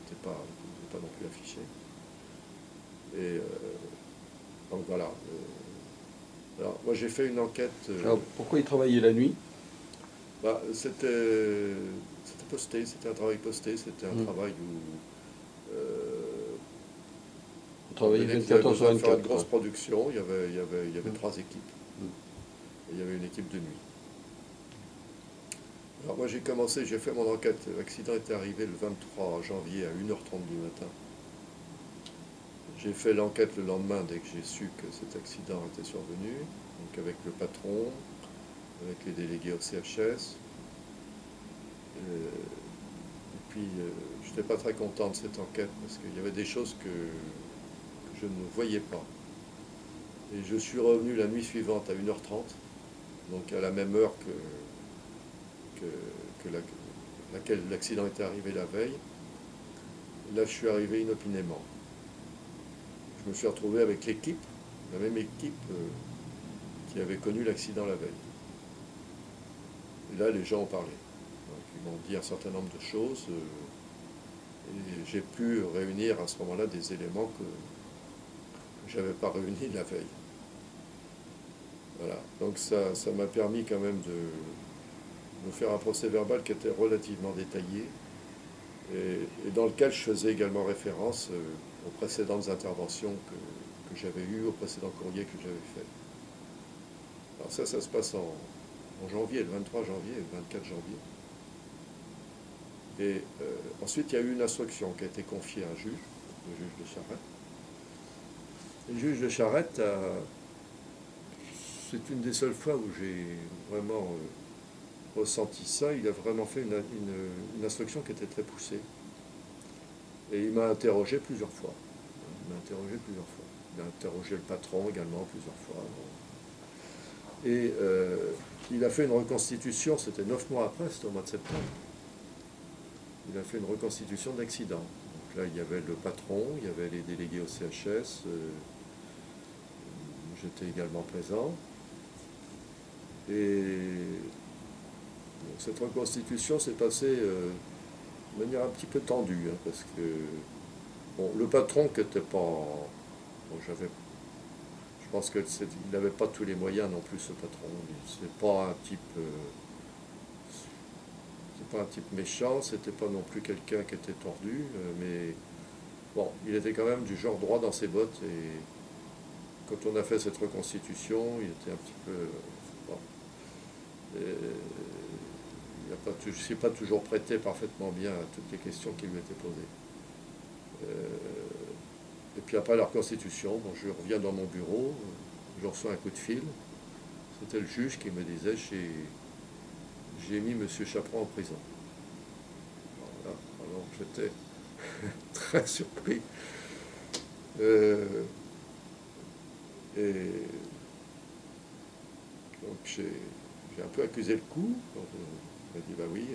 n'était pas non plus affiché. Et donc voilà. Alors moi j'ai fait une enquête. Alors, pourquoi il travaillait la nuit? Bah, c'était posté, c'était un travail posté, c'était un travail où Il étant travaillait donné qu'ils avaient 24 heures sur besoin de faire une 24, grosse quoi. production, il y avait 3 équipes. Et il y avait une équipe de nuit. Alors moi j'ai fait mon enquête. L'accident était arrivé le 23 janvier à 1h30 du matin. J'ai fait l'enquête le lendemain dès que j'ai su que cet accident était survenu, donc avec le patron, avec les délégués au CHS. Et puis je n'étais pas très content de cette enquête parce qu'il y avait des choses que je ne voyais pas. Et je suis revenu la nuit suivante à 1h30, donc à la même heure que laquelle l'accident était arrivé la veille. Là, je suis arrivé inopinément. Je me suis retrouvé avec l'équipe, la même équipe qui avait connu l'accident la veille. Et là, les gens ont parlé. Donc, ils m'ont dit un certain nombre de choses. Et j'ai pu réunir à ce moment-là des éléments que je n'avais pas réunis la veille. Voilà. Donc ça m'a permis quand même de faire un procès verbal qui était relativement détaillé et dans lequel je faisais également référence aux précédentes interventions que j'avais eues, aux précédents courriers que j'avais faits. Alors ça se passe en janvier, le 23 janvier et le 24 janvier. Et ensuite, il y a eu une instruction qui a été confiée à un juge, le juge de Charette. Le juge de Charette, c'est une des seules fois où j'ai vraiment ressenti ça. Il a vraiment fait une instruction qui était très poussée. Et il m'a interrogé plusieurs fois. Il m'a interrogé plusieurs fois. Il a interrogé le patron également plusieurs fois. Et il a fait une reconstitution, c'était 9 mois après, c'était au mois de septembre. Il a fait une reconstitution d'accident. Donc là, il y avait le patron, il y avait les délégués au CHS, j'étais également présent. Et donc, cette reconstitution s'est passée de manière un petit peu tendue, hein, parce que bon, le patron qui n'était pas... Bon, je pense qu'il n'avait pas tous les moyens non plus, ce patron. C'est pas un type... c'est pas un type méchant, c'était pas non plus quelqu'un qui était tordu, mais bon, il était quand même du genre droit dans ses bottes, et quand on a fait cette reconstitution, il était un petit peu... bon, il ne s'est pas toujours prêté parfaitement bien à toutes les questions qui lui étaient posées. Et puis après la reconstitution, bon, je reviens dans mon bureau, je reçois un coup de fil. C'était le juge qui me disait j'ai mis M. Chaperon en prison. Voilà. Alors j'étais très surpris. Et donc j'ai un peu accusé le coup. On m'a dit bah oui,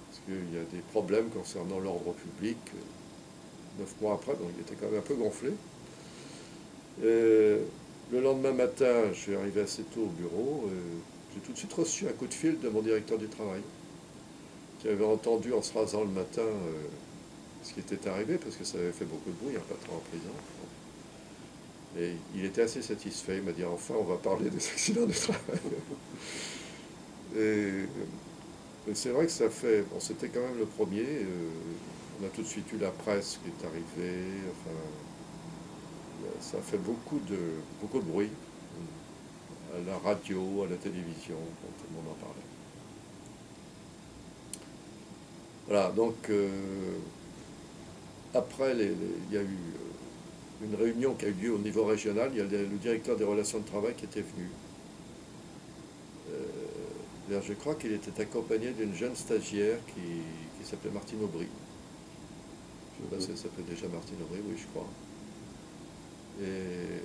parce qu'il y a des problèmes concernant l'ordre public. 9 mois après, donc il était quand même un peu gonflé. Le lendemain matin, je suis arrivé assez tôt au bureau. J'ai tout de suite reçu un coup de fil de mon directeur du travail, qui avait entendu en se rasant le matin ce qui était arrivé, parce que ça avait fait beaucoup de bruit, un patron en prison. Et il était assez satisfait. Il m'a dit enfin, on va parler des accidents du travail. Et c'est vrai que ça fait. Bon, c'était quand même le premier. On a tout de suite eu la presse qui est arrivée. Enfin, ça fait beaucoup de bruit à la radio, à la télévision, tout le monde en parlait. Voilà, donc après, il y a eu une réunion qui a eu lieu au niveau régional. Il y a le directeur des relations de travail qui était venu. Je crois qu'il était accompagné d'une jeune stagiaire qui s'appelait Martine Aubry. Je ne sais pas si elle s'appelait déjà Martine Aubry, oui, je crois. Et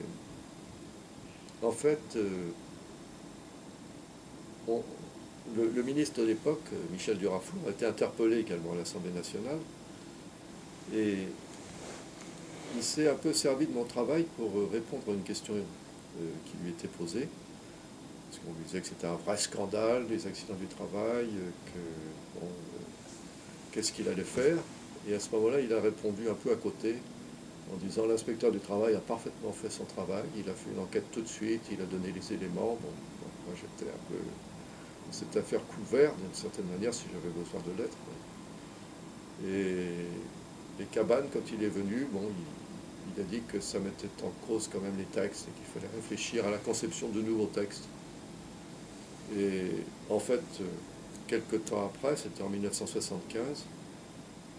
en fait, le ministre de l'époque, Michel Durafour, a été interpellé également à l'Assemblée nationale. Et il s'est un peu servi de mon travail pour répondre à une question qui lui était posée. Parce qu'on lui disait que c'était un vrai scandale, les accidents du travail, qu'est-ce qu'il allait faire. Et à ce moment-là, il a répondu un peu à côté, en disant l'inspecteur du travail a parfaitement fait son travail, il a fait une enquête tout de suite, il a donné les éléments. Bon, moi j'étais un peu dans cette affaire couvert d'une certaine manière si j'avais besoin de l'être. Et Cabannes, quand il est venu, bon, il a dit que ça mettait en cause quand même les textes et qu'il fallait réfléchir à la conception de nouveaux textes. Et en fait, quelques temps après, c'était en 1975,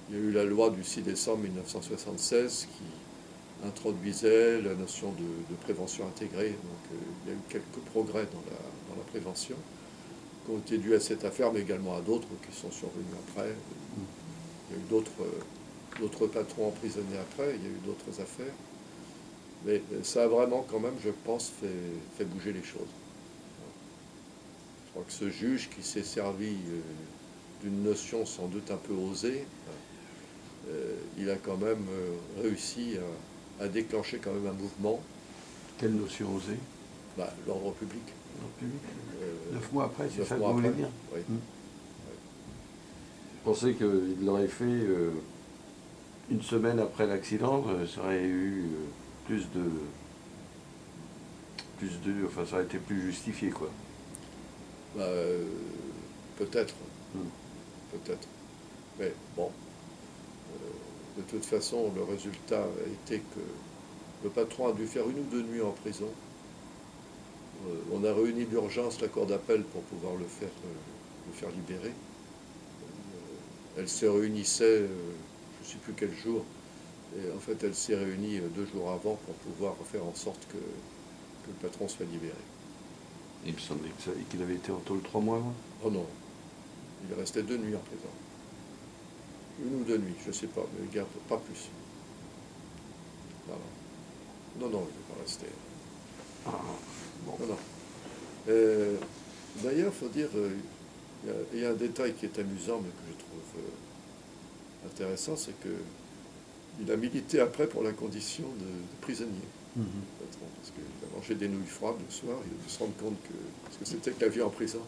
il y a eu la loi du 6 décembre 1976 qui introduisait la notion de prévention intégrée. Donc il y a eu quelques progrès dans la prévention qui ont été dus à cette affaire, mais également à d'autres qui sont survenus après. Il y a eu d'autres patrons emprisonnés après, il y a eu d'autres affaires. Mais ça a vraiment quand même, je pense, fait bouger les choses. Je crois que ce juge qui s'est servi d'une notion sans doute un peu osée, il a quand même réussi à déclencher quand même un mouvement. Quelle notion osée? L'ordre public. L'ordre public. 9 mois après, c'est ça que mois vous voulez après, dire? oui. Vous pensez qu'il l'aurait fait une semaine après l'accident, ça aurait eu enfin, ça aurait été plus justifié, quoi. Peut-être. Peut-être. Mais bon, de toute façon, le résultat a été que le patron a dû faire 1 ou 2 nuits en prison. On a réuni d'urgence la cour d'appel pour pouvoir le faire libérer. Elle se réunissait, je ne sais plus quel jour, et en fait elle s'est réunie 2 jours avant pour pouvoir faire en sorte que le patron soit libéré. Il me semblait qu'il avait été en taule 3 mois avant. Oh non, il restait 2 nuits en prison. 1 ou 2 nuits, je ne sais pas, mais garde pas plus. Non, il n'est pas resté. Bon. Non. D'ailleurs, il faut dire, il y a un détail qui est amusant, mais que je trouve intéressant, c'est qu'il a milité après pour la condition de prisonnier. Parce qu'il a mangé des nouilles froides le soir, il a dû se rendre compte ce que c'était que la vie en prison.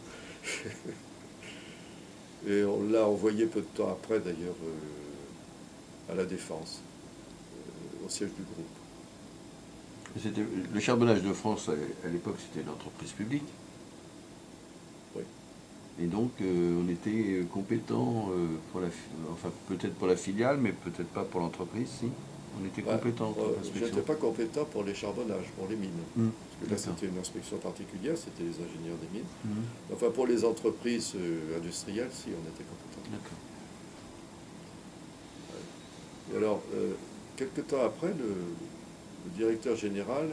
Et on l'a envoyé peu de temps après, d'ailleurs, à la Défense, au siège du groupe. Le Charbonnage de France, à l'époque, c'était une entreprise publique. Oui. Et donc, on était compétent, enfin peut-être pour la filiale, mais peut-être pas pour l'entreprise, si. On était compétent pour l'inspection. Je n'étais pas compétent pour les charbonnages, pour les mines. Parce que là, c'était une inspection particulière, c'était les ingénieurs des mines. Enfin, pour les entreprises industrielles, si, on était compétent. D'accord. Et alors, quelque temps après, le directeur général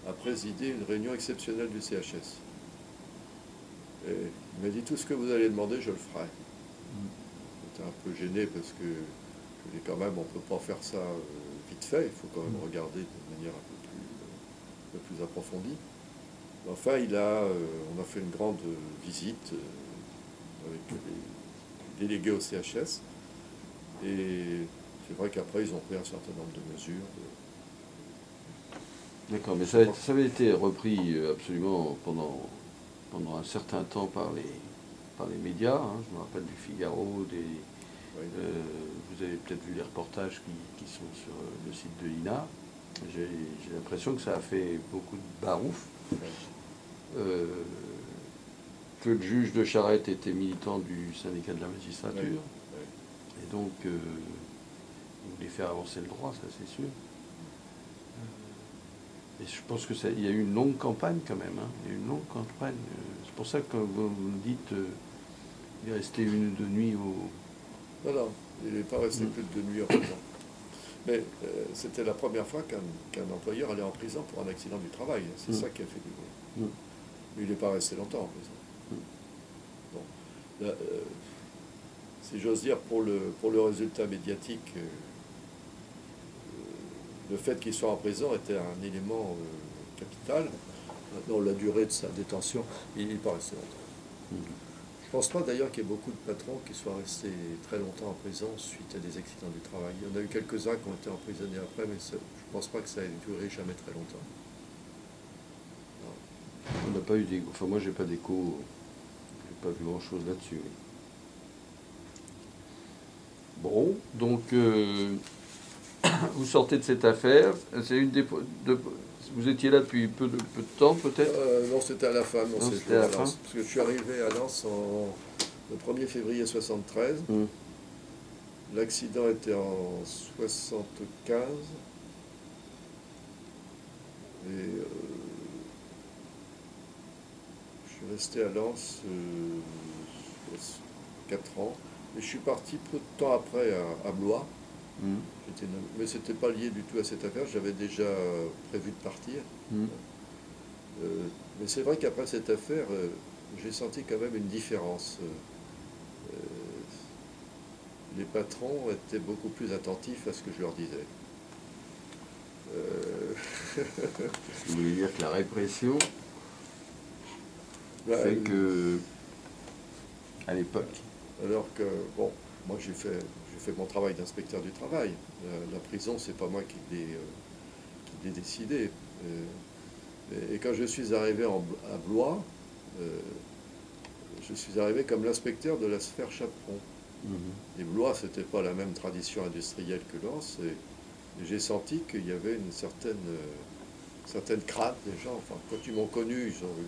a présidé une réunion exceptionnelle du CHS. Et il m'a dit, tout ce que vous allez demander, je le ferai. J'étais un peu gêné parce que je dis quand même, on ne peut pas faire ça vite fait, il faut quand même regarder de manière un peu plus approfondie. Enfin, on a fait une grande visite avec les délégués au CHS. Et c'est vrai qu'après, ils ont pris un certain nombre de mesures. D'accord, mais ça avait été repris absolument pendant un certain temps par les médias. Je me rappelle du Figaro, vous avez peut-être vu les reportages qui sont sur le site de l'INA. J'ai l'impression que ça a fait beaucoup de barouf. Que le juge de Charette était militant du syndicat de la magistrature. Et donc, il voulait faire avancer le droit, ça c'est sûr. Et je pense qu'il y a eu une longue campagne quand même. Il y a eu une longue campagne. C'est pour ça que quand vous me dites il est resté 1 ou 2 nuits au... Non, il n'est pas resté plus de 2 nuits en prison. Mais c'était la première fois qu'un employeur allait en prison pour un accident du travail. C'est ça qui a fait du bruit. Mais il n'est pas resté longtemps en prison. Bon. Là, si j'ose dire, pour le résultat médiatique, le fait qu'il soit en prison était un élément capital. Maintenant, la durée de sa détention, il n'est pas resté longtemps. Je ne pense pas d'ailleurs qu'il y ait beaucoup de patrons qui soient restés très longtemps en prison suite à des accidents du travail. Il y en a eu quelques-uns qui ont été emprisonnés après, mais je ne pense pas que ça ait duré jamais très longtemps. On n'a pas eu d'écho. Enfin, moi, j'ai pas d'écho. J'ai pas vu grand-chose là-dessus. Oui. Bon, donc vous sortez de cette affaire. C'est une des, vous étiez là depuis peu de temps peut-être? Non, c'était à la fin de mon Non, c'était séjour à la à fin. Lens. Parce que je suis arrivé à Lens le 1er février 73. Hmm. L'accident était en 75. Et je suis resté à Lens 4 ans. Et je suis parti peu de temps après à Blois. Hmm. Mais ce n'était pas lié du tout à cette affaire. J'avais déjà prévu de partir. Hmm. Mais c'est vrai qu'après cette affaire, j'ai senti quand même une différence. Euh, les patrons étaient beaucoup plus attentifs à ce que je leur disais. Vous voulez dire que la répression Bah, fait que, à l'époque, alors que, bon, moi j'ai fait mon travail d'inspecteur du travail. La prison, c'est pas moi qui l'ai décidé. Et quand je suis arrivé à Blois, je suis arrivé comme l'inspecteur de la sphère Chaperon. Et Blois, c'était pas la même tradition industrielle que Lens. Et j'ai senti qu'il y avait une certaine crainte des gens. Enfin, quand ils m'ont connu, ils ont eu.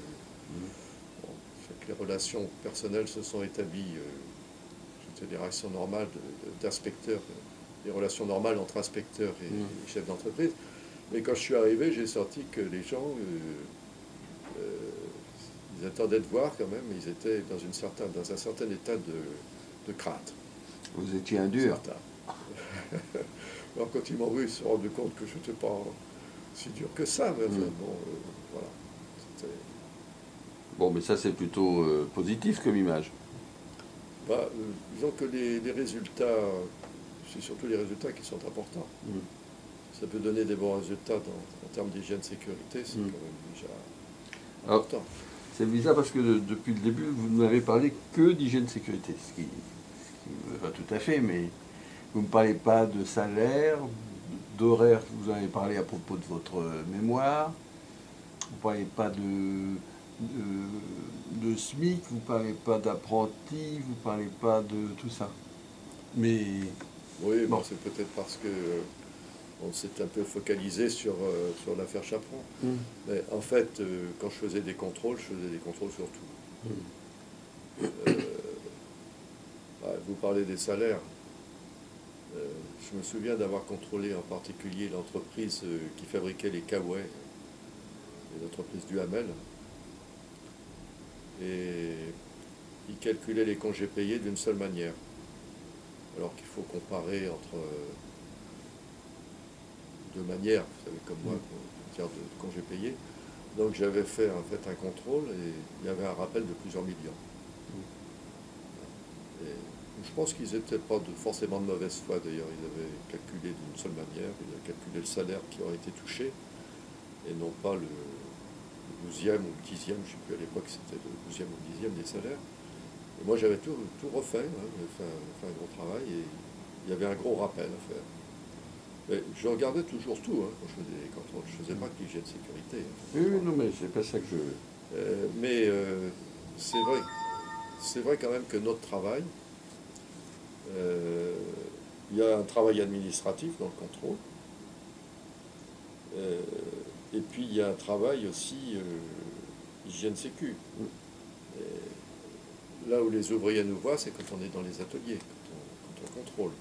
Bon, fait que les relations personnelles se sont établies. C'était des relations normales d'inspecteurs, des relations normales entre inspecteurs et chefs d'entreprise. Mais quand je suis arrivé, j'ai senti que les gens, ils attendaient de voir quand même, ils étaient dans un certain état de crainte. vous étiez un dur. Alors quand ils m'ont vu, ils se sont rendus compte que je n'étais pas si dur que ça, mais enfin, bon, voilà. Bon, mais ça c'est plutôt positif comme image. Bah, disons que les résultats, c'est surtout les résultats qui sont importants. Mm. Ça peut donner des bons résultats en termes d'hygiène-sécurité, c'est quand même déjà Alors, important. c'est bizarre parce que depuis le début, vous n'avez parlé que d'hygiène-sécurité, ce qui me va tout à fait, mais vous ne me parlez pas de salaire, d'horaire, vous en avez parlé à propos de votre mémoire, vous ne parlez pas de SMIC, vous ne parlez pas d'apprenti, vous ne parlez pas de tout ça. Mais Oui, bon. bon, c'est peut-être parce que on s'est un peu focalisé sur l'affaire Chaperon. Mm. Mais en fait, quand je faisais des contrôles, je faisais des contrôles sur tout. Vous parlez des salaires. Je me souviens d'avoir contrôlé en particulier l'entreprise qui fabriquait les Kawaii, l'entreprise du Hamel. Et ils calculaient les congés payés d'une seule manière. Alors qu'il faut comparer entre deux manières, vous savez, comme moi, en matière de congés payés. Donc j'avais fait en fait un contrôle et il y avait un rappel de plusieurs millions. Et je pense qu'ils n'étaient pas forcément de mauvaise foi d'ailleurs. Ils avaient calculé d'une seule manière, ils avaient calculé le salaire qui aurait été touché et non pas le 12e ou le 10e, je ne sais plus à l'époque c'était le 12e ou le 10e des salaires. Et moi j'avais tout refait, hein, j'avais fait un gros travail et il y avait un gros rappel à faire. Mais je regardais toujours tout hein, quand je faisais les contrôles. Je ne faisais pas que l'hygiène de sécurité. Oui, oui, non, mais c'est pas ça que je. Mais c'est vrai quand même que notre travail, il y a un travail administratif dans le contrôle, et puis il y a un travail aussi hygiène sécu. Et là où les ouvriers nous voient, c'est quand on est dans les ateliers, quand on contrôle.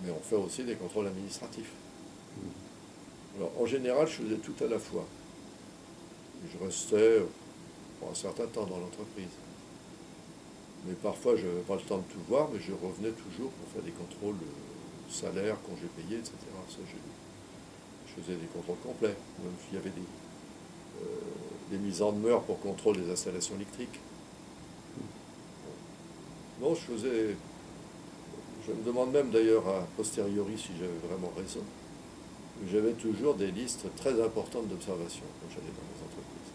Mais on fait aussi des contrôles administratifs. Alors, en général, je faisais tout à la fois. Je restais pour un certain temps dans l'entreprise. Mais parfois, je n'avais pas le temps de tout voir, mais je revenais toujours pour faire des contrôles salaire, congés payés, etc. Ça, je faisais des contrôles complets. Même s'il y avait des mises en demeure pour contrôle des installations électriques. Non, je me demande même d'ailleurs a posteriori si j'avais vraiment raison. J'avais toujours des listes très importantes d'observations quand j'allais dans les entreprises.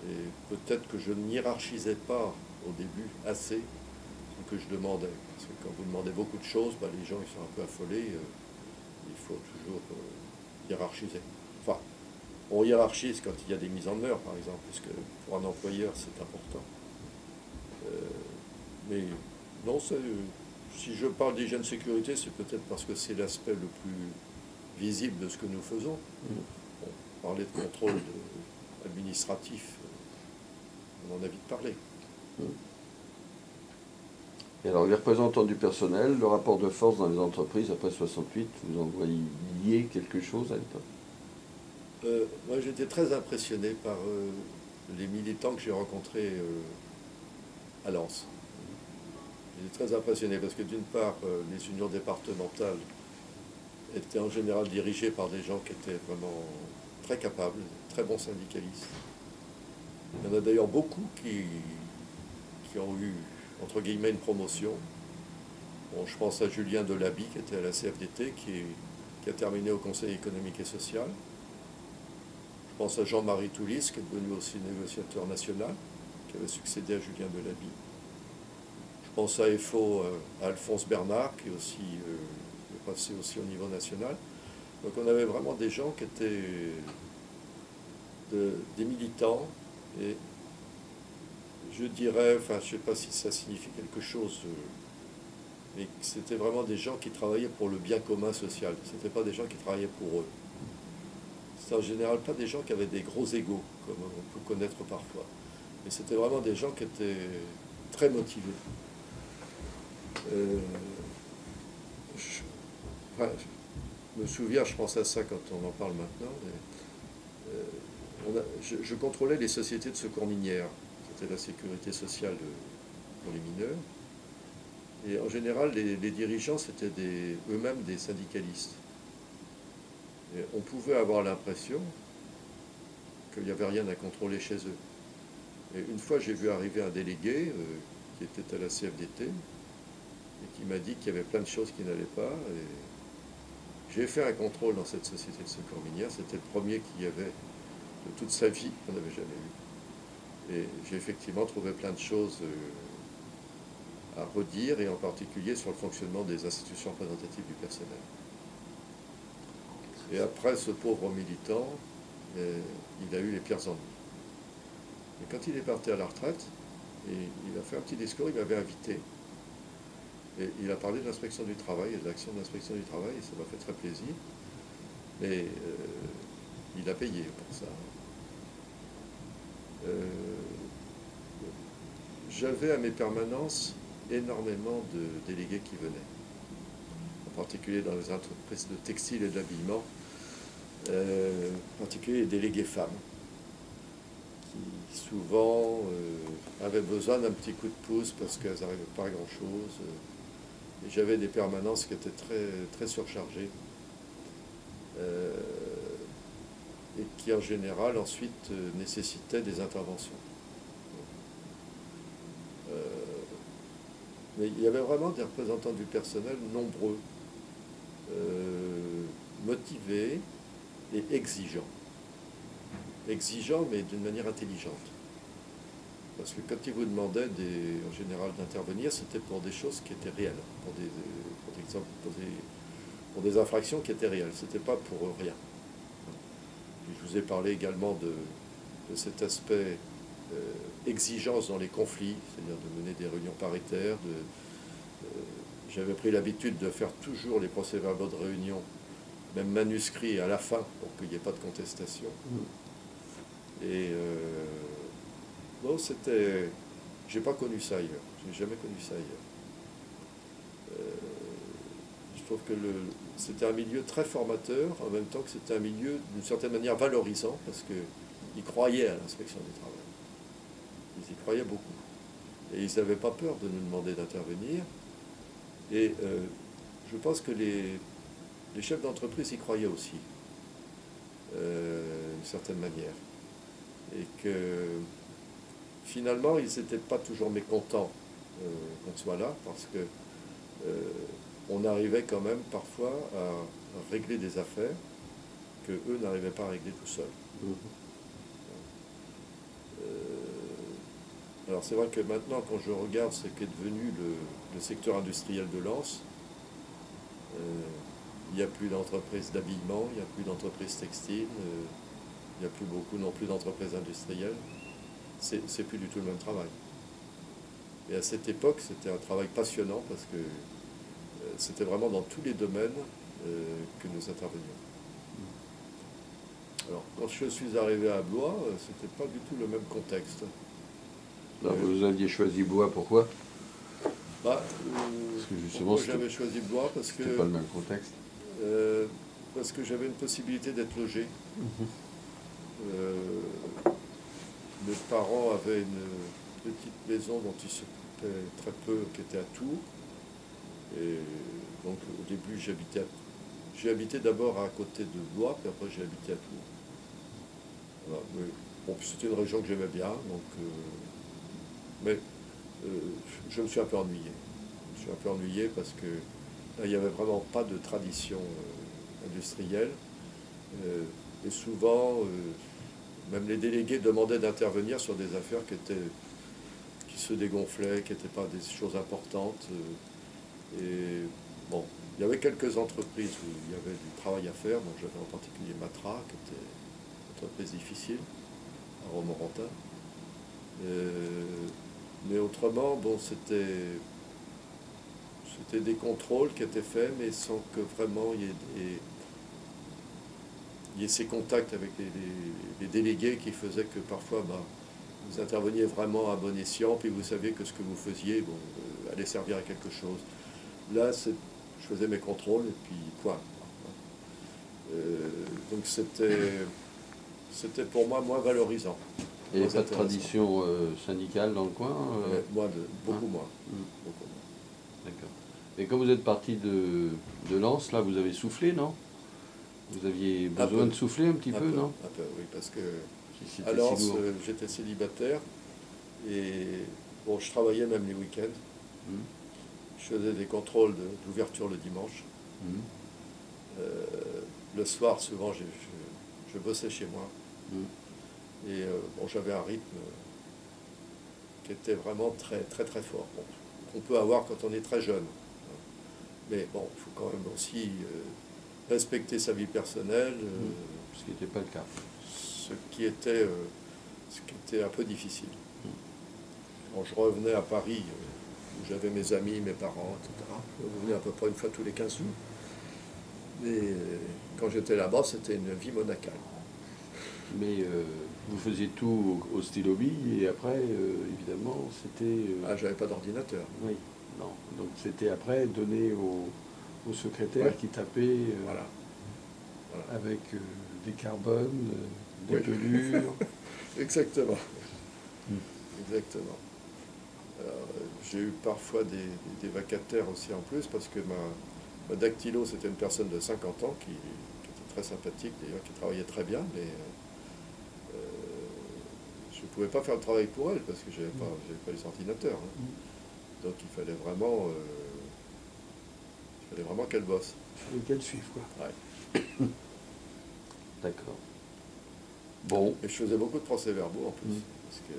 Et peut-être que je ne hiérarchisais pas au début assez ce que je demandais. Parce que quand vous demandez beaucoup de choses, les gens ils sont un peu affolés. Il faut toujours hiérarchiser. Enfin, on hiérarchise quand il y a des mises en demeure, par exemple, puisque pour un employeur, c'est important. Mais non, si je parle d'hygiène sécurité, c'est peut-être parce que c'est l'aspect le plus visible de ce que nous faisons. Bon, parler de contrôle administratif, on en a vite parlé. Et alors, les représentants du personnel, le rapport de force dans les entreprises après 68, vous en voyiez quelque chose à l'époque? Moi, j'étais très impressionné par les militants que j'ai rencontrés à Lens. J'étais très impressionné parce que d'une part, les unions départementales étaient en général dirigées par des gens qui étaient vraiment très capables, très bons syndicalistes. Il y en a d'ailleurs beaucoup qui ont eu, entre guillemets, une promotion. Bon, je pense à Julien Delaby, qui était à la CFDT, qui a terminé au Conseil économique et social. Je pense à Jean-Marie Toulis, qui est devenu aussi négociateur national, qui avait succédé à Julien Delaby. Je pense à EFO, à Alphonse Bernard, qui est passé aussi au niveau national. Donc on avait vraiment des gens qui étaient des militants, et je dirais, enfin je ne sais pas si ça signifie quelque chose, mais c'était vraiment des gens qui travaillaient pour le bien commun social. Ce n'étaient pas des gens qui travaillaient pour eux. C'est en général pas des gens qui avaient des gros égos, comme on peut connaître parfois. Mais c'était vraiment des gens qui étaient très motivés. Enfin, je me souviens, je pense à ça quand on en parle maintenant. Je contrôlais les sociétés de secours minières. C'était la sécurité sociale pour les mineurs. Et en général, les dirigeants, c'était eux-mêmes des syndicalistes. Et on pouvait avoir l'impression qu'il n'y avait rien à contrôler chez eux. Et une fois, j'ai vu arriver un délégué qui était à la CFDT et qui m'a dit qu'il y avait plein de choses qui n'allaient pas. Et j'ai fait un contrôle dans cette société de secours minière. C'était le premier qu'il y avait de toute sa vie qu'on n'avait jamais eu. Et j'ai effectivement trouvé plein de choses à redire, et en particulier sur le fonctionnement des institutions représentatives du personnel. Et après, ce pauvre militant, il a eu les pires ennuis. Et quand il est parti à la retraite, il a fait un petit discours, il m'avait invité. Et il a parlé de l'inspection du travail et de l'action de l'inspection du travail, et ça m'a fait très plaisir. Mais il a payé pour ça. J'avais à mes permanences énormément de délégués qui venaient, en particulier dans les entreprises de textile et de l'habillement, en particulier les délégués femmes, qui souvent avaient besoin d'un petit coup de pouce parce qu'elles n'arrivaient pas à grand-chose. Et j'avais des permanences qui étaient très, très surchargées, et qui en général ensuite nécessitaient des interventions. Mais il y avait vraiment des représentants du personnel nombreux, motivés et exigeants. Exigeants, mais d'une manière intelligente. Parce que quand ils vous demandaient en général d'intervenir, c'était pour des choses qui étaient réelles, pour des infractions qui étaient réelles. C'était pas pour rien. Et je vous ai parlé également de cet aspect exigence dans les conflits, c'est-à-dire de mener des réunions paritaires. J'avais pris l'habitude de faire toujours les procès-verbaux de réunion, même manuscrits à la fin, pour qu'il n'y ait pas de contestation. Et bon, c'était... J'ai pas connu ça ailleurs. J'ai jamais connu ça ailleurs. Je trouve que c'était un milieu très formateur, en même temps que c'était un milieu d'une certaine manière valorisant, parce qu'ils croyaient à l'inspection du travail. Ils y croyaient beaucoup. Et ils n'avaient pas peur de nous demander d'intervenir. Et je pense que les chefs d'entreprise y croyaient aussi, d'une certaine manière. Et que finalement, ils n'étaient pas toujours mécontents qu'on soit là, parce que on arrivait quand même parfois à régler des affaires que eux n'arrivaient pas à régler tout seuls. Alors c'est vrai que maintenant, quand je regarde ce qu'est devenu le secteur industriel de Lens, il n'y a plus d'entreprises d'habillement, il n'y a plus d'entreprises textiles, il n'y a plus beaucoup non plus d'entreprises industrielles. C'est plus du tout le même travail. Et à cette époque, c'était un travail passionnant parce que c'était vraiment dans tous les domaines que nous intervenions. Alors, quand je suis arrivé à Blois, c'était pas du tout le même contexte. Alors, vous aviez choisi Blois, pourquoi? Bah, Parce que justement, pourquoi j'avais choisi Blois? C'était pas le même contexte. Parce que j'avais une possibilité d'être logé. Euh, mes parents avaient une petite maison dont ils s'occupaient très peu, qui était à Tours. Et donc au début j'ai habité d'abord à côté de Blois, puis après j'ai habité à Tours. Voilà, mais, bon, c'était une région que j'aimais bien, donc, mais je me suis un peu ennuyé. Je me suis un peu ennuyé parce que là, il n'y avait vraiment pas de tradition industrielle. Et souvent, même les délégués demandaient d'intervenir sur des affaires qui se dégonflaient, qui n'étaient pas des choses importantes. Et bon, il y avait quelques entreprises où il y avait du travail à faire. Donc j'avais en particulier Matra, qui était une entreprise difficile, à Romorantin. Mais autrement, bon, c'était des contrôles qui étaient faits, mais sans que vraiment il y ait ces contacts avec les délégués qui faisaient que parfois, bah, vous interveniez vraiment à bon escient, puis vous saviez que ce que vous faisiez bon, allait servir à quelque chose. Là, je faisais mes contrôles et puis point. Donc c'était pour moi moins valorisant. Il n'y avait pas de tradition syndicale dans le coin beaucoup moins. Beaucoup moins. D'accord. Et quand vous êtes parti de Lens, là, vous avez soufflé, non? Vous aviez besoin de souffler un petit peu, non? Un peu, oui, parce que si à Lens, j'étais célibataire et bon, je travaillais même les week-ends. Je faisais des contrôles d'ouverture le dimanche. Le soir, souvent, je bossais chez moi. Et bon, j'avais un rythme qui était vraiment très très très fort, bon, qu'on peut avoir quand on est très jeune. Mais bon, il faut quand même aussi respecter sa vie personnelle. Ce qui n'était pas le cas. Ce qui était un peu difficile. Quand je revenais à Paris, où j'avais mes amis, mes parents, etc., je revenais à peu près une fois tous les 15 jours. Mais quand j'étais là-bas, c'était une vie monacale. Mais vous faisiez tout au stylo bille et après, évidemment, c'était... j'avais pas d'ordinateur. Oui, non. Donc c'était après donné au secrétaire qui tapait voilà. avec des carbones, des pelures. Exactement. Exactement. J'ai eu parfois des vacataires aussi en plus parce que ma dactylo, c'était une personne de 50 ans qui était très sympathique d'ailleurs, qui travaillait très bien, mais je ne pouvais pas faire le travail pour elle parce que je n'avais pas les ordinateurs. Donc il fallait vraiment qu'elle bosse. Il fallait qu'elle suive, quoi. Ouais. D'accord. Bon. Et je faisais beaucoup de procès-verbaux en plus, parce que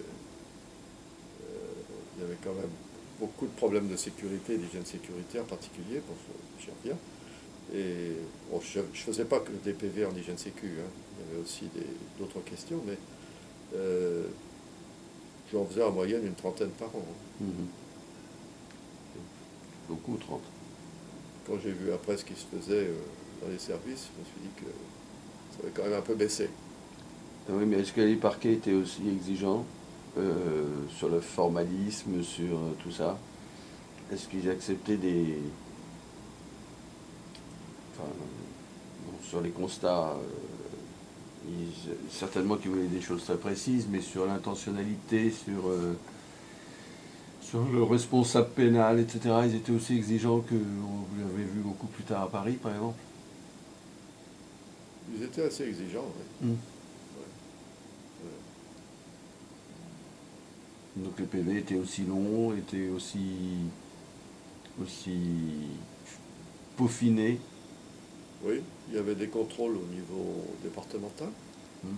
il y avait quand même beaucoup de problèmes de sécurité, d'hygiène sécuritaire en particulier, bon, j'y reviens. Et bon, je ne faisais pas que des PV en hygiène sécu, hein. Il y avait aussi d'autres questions, mais j'en faisais en moyenne une trentaine par an. Beaucoup, 30. Quand j'ai vu après ce qui se faisait dans les services, je me suis dit que ça avait quand même un peu baissé. Oui, mais est-ce que les parquets étaient aussi exigeants sur le formalisme, sur tout ça? Est-ce qu'ils acceptaient enfin, bon, sur les constats, certainement qu'ils voulaient des choses très précises, mais sur l'intentionnalité, sur le responsable pénal, etc., ils étaient aussi exigeants que vous l'avez vu beaucoup plus tard à Paris, par exemple? Ils étaient assez exigeants, oui. Donc les PV étaient aussi longs, étaient aussi peaufinés. Oui, il y avait des contrôles au niveau départemental. Je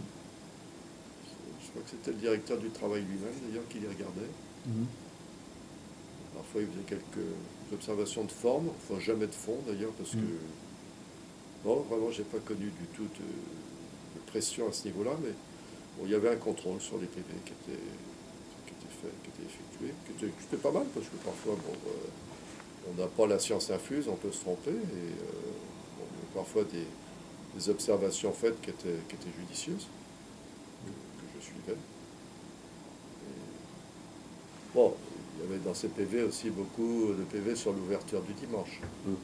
crois que c'était le directeur du travail lui-même, d'ailleurs, qui les regardait. Parfois, il faisait quelques observations de forme, enfin jamais de fond, d'ailleurs, parce que... Non, vraiment, j'ai pas connu du tout de pression à ce niveau-là, mais bon, il y avait un contrôle sur les PV qui était fait, qui était été effectué, qui était pas mal, parce que parfois, bon, on n'a pas la science infuse, on peut se tromper, et bon, il y a parfois des observations faites qui étaient judicieuses, que je suivais. Et, bon, il y avait dans ces PV aussi beaucoup de PV sur l'ouverture du dimanche. Bon,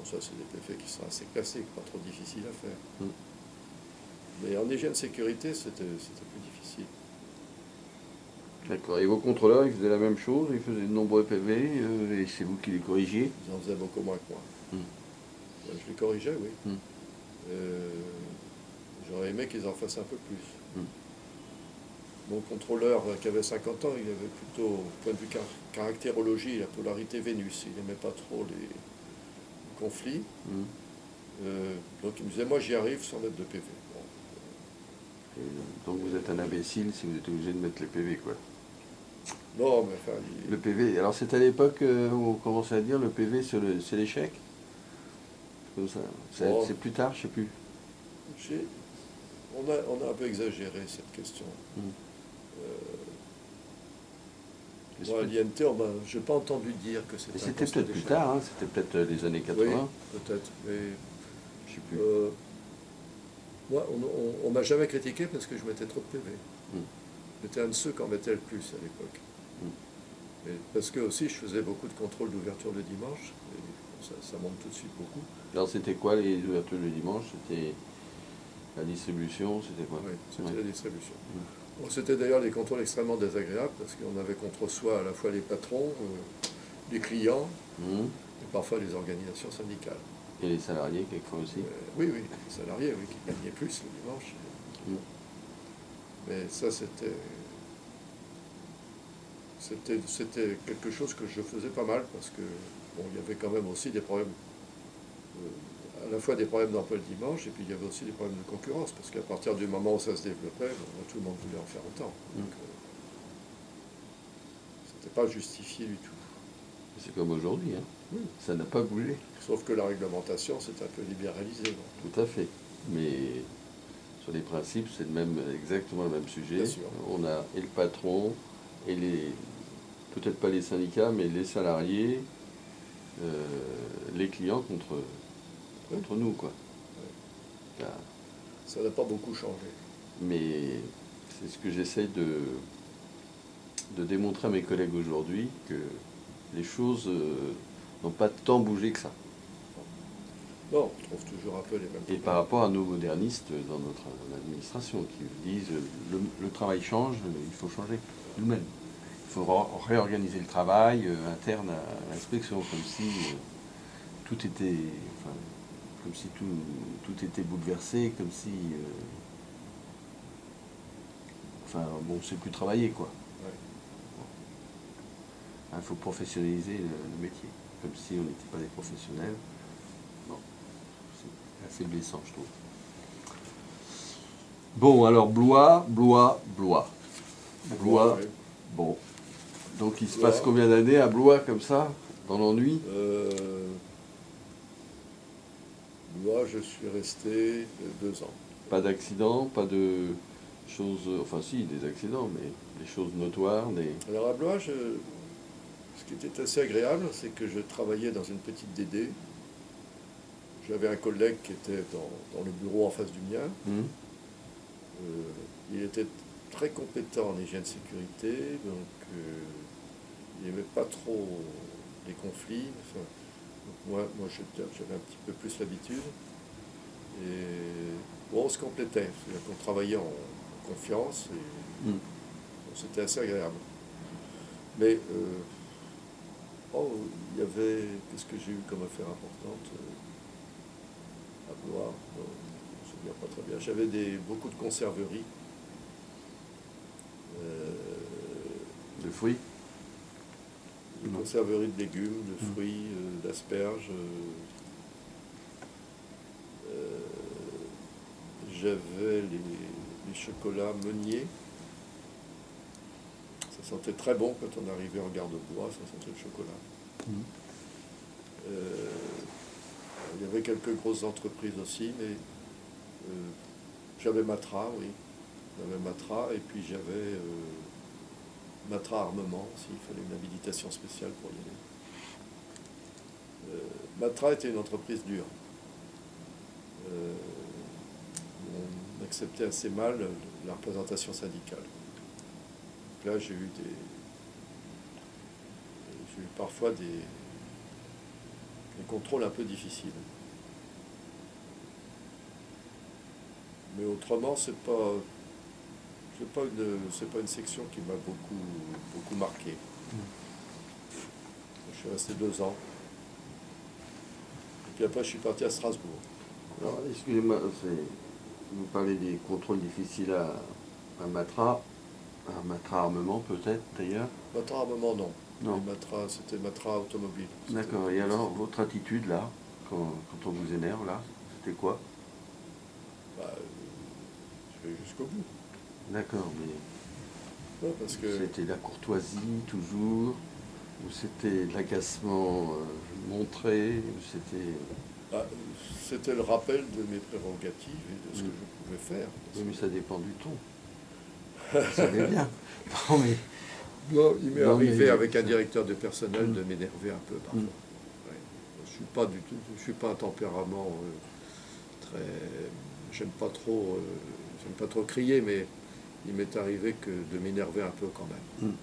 ça, c'est des PV qui sont assez classiques, pas trop difficiles à faire. Mais en hygiène sécurité, c'était plus difficile. D'accord. Et vos contrôleurs, ils faisaient la même chose, ils faisaient de nombreux PV, et c'est vous qui les corrigiez? Ils en faisaient beaucoup moins que moi. Je les corrigeais, oui. J'aurais aimé qu'ils en fassent un peu plus. Mon contrôleur, qui avait 50 ans, il avait plutôt, au point de vue caractérologie, la polarité Vénus. Il n'aimait pas trop les conflits. Donc il me disait, moi j'y arrive sans mettre de PV. Bon. Donc vous êtes un imbécile si vous êtes obligé de mettre les PV, quoi. Non, mais enfin... Le PV, alors c'est à l'époque où on commençait à dire le PV c'est l'échec? Comme ça. Oh. C'est plus tard, je sais plus. On a un peu exagéré cette question. Moi, à l'INT, je n'ai pas entendu dire que c'était un C'était constat peut-être plus d'échec. tard, hein, c'était peut-être les années 80. Oui, peut-être, mais Je sais plus. moi, on ne m'a jamais critiqué parce que je mettais trop de PV. J'étais un de ceux qui en mettaient le plus à l'époque. Et parce que aussi, je faisais beaucoup de contrôles d'ouverture le dimanche, et ça monte tout de suite beaucoup. Alors c'était quoi les ouvertures le dimanche? C'était la distribution, c'était quoi? Oui, c'était la distribution. Bon, c'était d'ailleurs des contrôles extrêmement désagréables parce qu'on avait contre soi à la fois les patrons, les clients et parfois les organisations syndicales. Et les salariés quelquefois aussi? Oui, les salariés, oui, qui gagnaient plus le dimanche. Mais ça, c'était quelque chose que je faisais pas mal parce que bon, il y avait quand même aussi des problèmes, à la fois des problèmes d'emploi le dimanche, et puis il y avait aussi des problèmes de concurrence, parce qu'à partir du moment où ça se développait, bon, tout le monde voulait en faire autant. Donc, c'était pas justifié du tout. C'est comme aujourd'hui, hein. Oui. Ça n'a pas bougé. Sauf que la réglementation s'est un peu libéralisée. Donc. Tout à fait. Mais sur les principes, c'est exactement le même sujet. Bien sûr. On a et le patron, et peut-être pas les syndicats, mais les salariés, les clients contre nous, quoi. Oui. Ça n'a pas beaucoup changé. Mais c'est ce que j'essaye de démontrer à mes collègues aujourd'hui, que les choses n'ont pas tant bougé que ça. Non, on trouve toujours un peu les mêmes Et problèmes. par rapport à nos modernistes dans notre administration, qui disent le travail change, il faut changer nous-mêmes. Il faut réorganiser le travail interne à l'inspection, comme si tout était, enfin, comme si tout était bouleversé, comme si, enfin, bon, on ne sait plus travailler, quoi. Ouais. Il faut professionnaliser le métier, comme si on n'était pas des professionnels. Bon, c'est assez blessant, je trouve. Bon, alors Blois. Blois, Ouais. bon. Donc il se Blois. passe combien d'années à Blois, comme ça, dans l'ennui? Moi, je suis resté 2 ans. Pas d'accident, pas de choses... Enfin si, des accidents, mais des choses notoires, Alors à Blois, ce qui était assez agréable, c'est que je travaillais dans une petite DD. J'avais un collègue qui était dans le bureau en face du mien. Il était très compétent en hygiène sécurité, donc il n'y avait pas trop des conflits. Enfin, donc moi j'avais un petit peu plus l'habitude. Et bon, on se complétait, c'est-à-dire qu'on travaillait en confiance, et bon, c'était assez agréable. Mais il y avait, qu'est-ce que j'ai eu comme affaire importante à Blois, je ne me souviens pas très bien. J'avais beaucoup de conserveries. de fruits. Des conserveries de légumes, de fruits, d'asperges. J'avais les chocolats Meunier. Ça sentait très bon quand on arrivait en gare de Blois, ça sentait le chocolat. Il y avait quelques grosses entreprises aussi, mais j'avais Matra, oui. J'avais Matra, et puis j'avais Matra Armement, s'il fallait une habilitation spéciale pour y aller. Matra était une entreprise dure. On acceptait assez mal la représentation syndicale. Donc là, j'ai eu parfois des contrôles un peu difficiles. Mais autrement, c'est pas une section qui m'a beaucoup marqué. Je suis resté 2 ans. Et puis après, je suis parti à Strasbourg. Alors, excusez-moi, vous parlez des contrôles difficiles à Matra Armement peut-être d'ailleurs. Matra Armement, non. Non. C'était Matra Automobile. D'accord, et alors votre attitude là, quand on vous énerve là, c'était quoi? Bah, je vais jusqu'au bout. D'accord, mais Ouais, parce que c'était la courtoisie toujours, ou c'était de l'agacement montré, ou c'était... bah, c'était le rappel de mes prérogatives et de ce que je pouvais faire. Oui, mais ça dépend du ton. Vous savez bien. Non, mais... Non, il m'est arrivé avec un ça... directeur de personnel de m'énerver un peu parfois. Ouais. Je suis pas un tempérament très, j'aime pas trop crier, mais il m'est arrivé de m'énerver un peu quand même.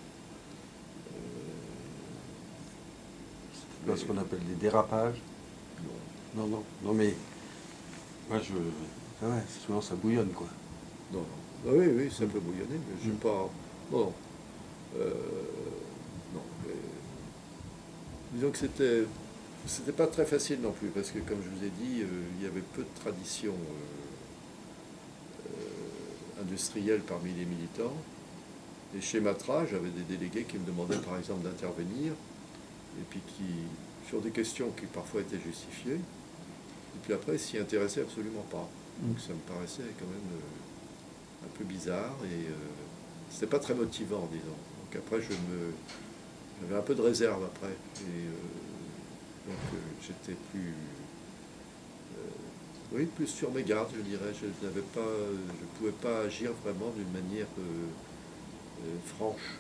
C'est ce qu'on appelle des dérapages. Non, mais moi ouais, souvent ça bouillonne quoi. Non. Ah oui, ça peut bouillonner, mais je suis pas. Non. Non, mais disons que c'était pas très facile non plus, parce que comme je vous ai dit, il y avait peu de tradition industrielle parmi les militants. Et chez Matra, j'avais des délégués qui me demandaient par exemple d'intervenir, et puis sur des questions qui parfois étaient justifiées, et puis après ils s'y intéressaient absolument pas. Donc ça me paraissait quand même un peu bizarre, et c'était pas très motivant, disons. Donc après j'avais un peu de réserve après, et donc j'étais plus sur mes gardes, je dirais. Je pouvais pas agir vraiment d'une manière franche.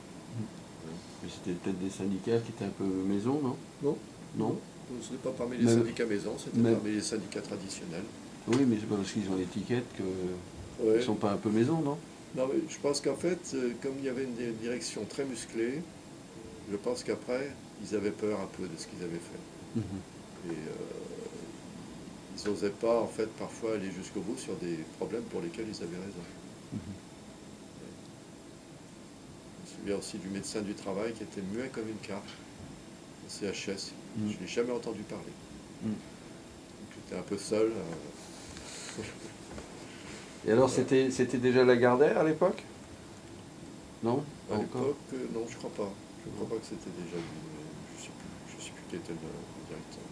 Mais c'était peut-être des syndicats qui étaient un peu maison, non? Non. Ce n'est pas parmi les syndicats maison, c'était parmi les syndicats traditionnels. Oui, mais c'est pas parce qu'ils ont l'étiquette qu'ils ne sont pas un peu maison, non? Non, mais je pense qu'en fait, comme il y avait une direction très musclée, je pense qu'après, ils avaient peur un peu de ce qu'ils avaient fait. Et ils n'osaient pas, en fait, parfois aller jusqu'au bout sur des problèmes pour lesquels ils avaient raison. Je me souviens aussi du médecin du travail qui était muet comme une carpe, au CHS. Je ne l'ai jamais entendu parler. Donc j'étais un peu seul. Et alors, c'était déjà Lagardère à l'époque? Non? À l'époque, non, je crois pas. Je crois pas que c'était déjà lui. Je ne sais plus qui était le directeur.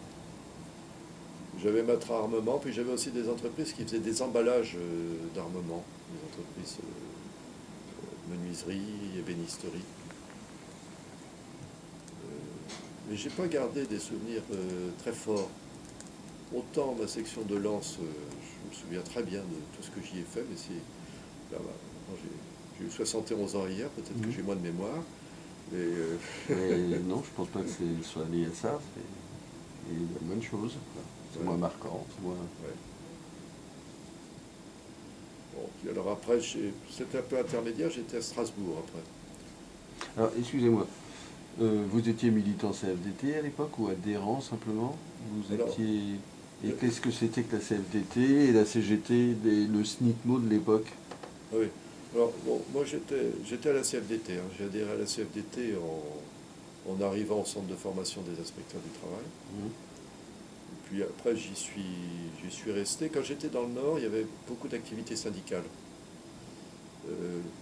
J'avais Matra Armement, puis j'avais aussi des entreprises qui faisaient des emballages d'armement, des entreprises menuiserie, ébénisterie. Mais j'ai pas gardé des souvenirs très forts. Autant ma section de lance, je me souviens très bien de tout ce que j'y ai fait, mais j'ai eu 71 ans hier, peut-être que j'ai moins de mémoire. Mais non, je pense pas que ce soit lié à ça. C'est une bonne chose. C'est moins marquant. Ouais. Bon, puis alors après, c'était un peu intermédiaire, j'étais à Strasbourg après. Alors, excusez-moi, vous étiez militant CFDT à l'époque ou adhérent simplement? Et qu'est-ce que c'était que la CFDT et la CGT, le SNICMO de l'époque? Oui. Alors, bon, moi j'étais à la CFDT. J'ai adhéré à la CFDT en arrivant au centre de formation des inspecteurs du travail. Et puis après, j'y suis resté. Quand j'étais dans le Nord, il y avait beaucoup d'activités syndicales.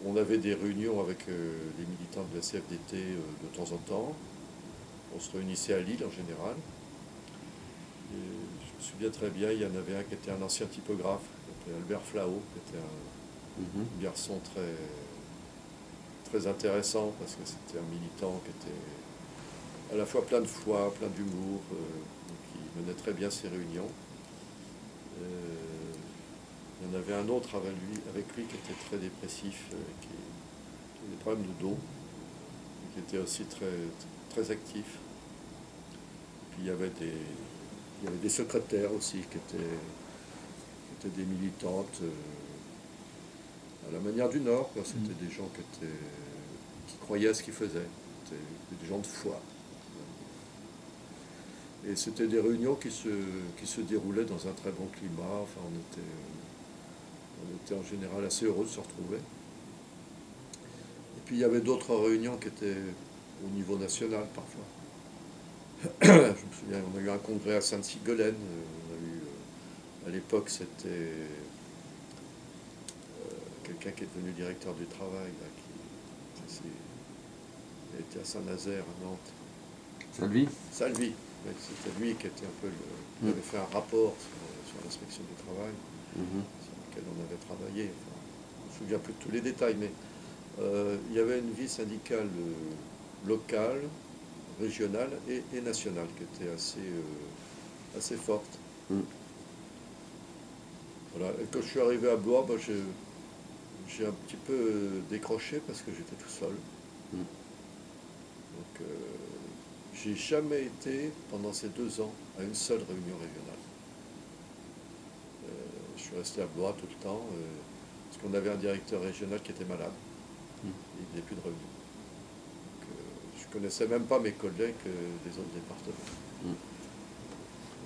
On avait des réunions avec les militants de la CFDT de temps en temps. On se réunissait à Lille en général. Et je me souviens très bien, il y en avait un qui était un ancien typographe, qui était Albert Flao, qui était un garçon très, très intéressant parce que c'était un militant qui était à la fois plein de foi, plein d'humour, qui menait très bien ses réunions. Il y en avait un autre avec lui qui était très dépressif, qui avait des problèmes de dos. qui était aussi très actif. Puis il y avait des secrétaires aussi qui étaient des militantes à la manière du Nord. C'était des gens qui croyaient à ce qu'ils faisaient. C'était des gens de foi. Et c'était des réunions qui se déroulaient dans un très bon climat. Enfin, on était en général assez heureux de se retrouver. Et puis il y avait d'autres réunions qui étaient au niveau national parfois. Je me souviens, on a eu un congrès à Sainte-Sigolène. À l'époque, c'était quelqu'un qui est devenu directeur du travail, là, qui était à Saint-Nazaire, à Nantes. Salvi? Salvi, oui, c'était lui qui était un peu qui avait fait un rapport sur l'inspection du travail, sur lequel on avait travaillé. Enfin, je ne me souviens plus de tous les détails, mais il y avait une vie syndicale locale, régionale et nationale qui était assez forte. Voilà. Et quand je suis arrivé à Blois, j'ai un petit peu décroché parce que j'étais tout seul. Donc, j'ai jamais été, pendant ces 2 ans, à une seule réunion régionale. Je suis resté à Blois tout le temps, parce qu'on avait un directeur régional qui était malade. Il n'avait plus de réunion. Donc, je ne connaissais même pas mes collègues des autres départements.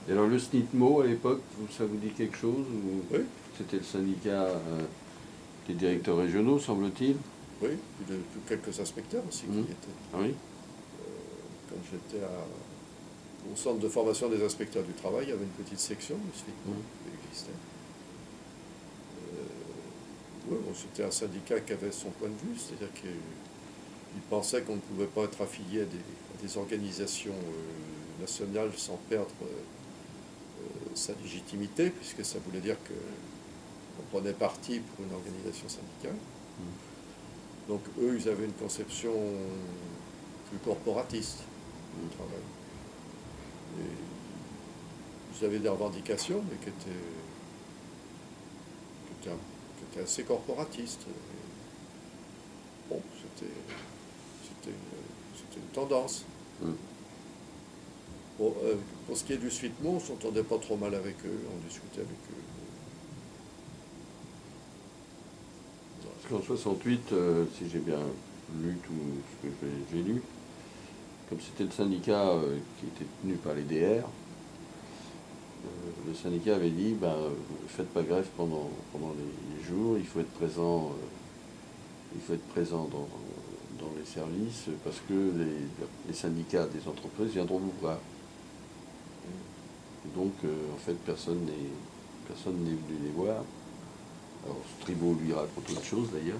Et alors le SNITMO, à l'époque, ça vous dit quelque chose ou... Oui. C'était le syndicat des directeurs régionaux, semble-t-il? Oui, et de quelques inspecteurs aussi qui y étaient. Ah oui. Quand j'étais au centre de formation des inspecteurs du travail, il y avait une petite section du SNITMO qui existait. Oui, bon, c'était un syndicat qui avait son point de vue, c'est-à-dire qu'il pensait qu'on ne pouvait pas être affilié à des organisations nationales sans perdre sa légitimité, puisque ça voulait dire qu'on prenait parti pour une organisation syndicale. Donc eux, ils avaient une conception plus corporatiste du travail. Et ils avaient des revendications, mais qui étaient assez corporatistes. Et bon, c'était une tendance. Bon, pour ce qui est du SNITMO, on ne s'entendait pas trop mal avec eux, on discutait avec eux. En 68, si j'ai bien lu tout ce que j'ai lu, comme c'était le syndicat qui était tenu par les DR, le syndicat avait dit faites pas grève pendant les jours, il faut être présent dans les services parce que les syndicats des entreprises viendront vous voir. Et donc en fait personne n'est venu les voir. Alors Stribaud lui raconte autre chose d'ailleurs.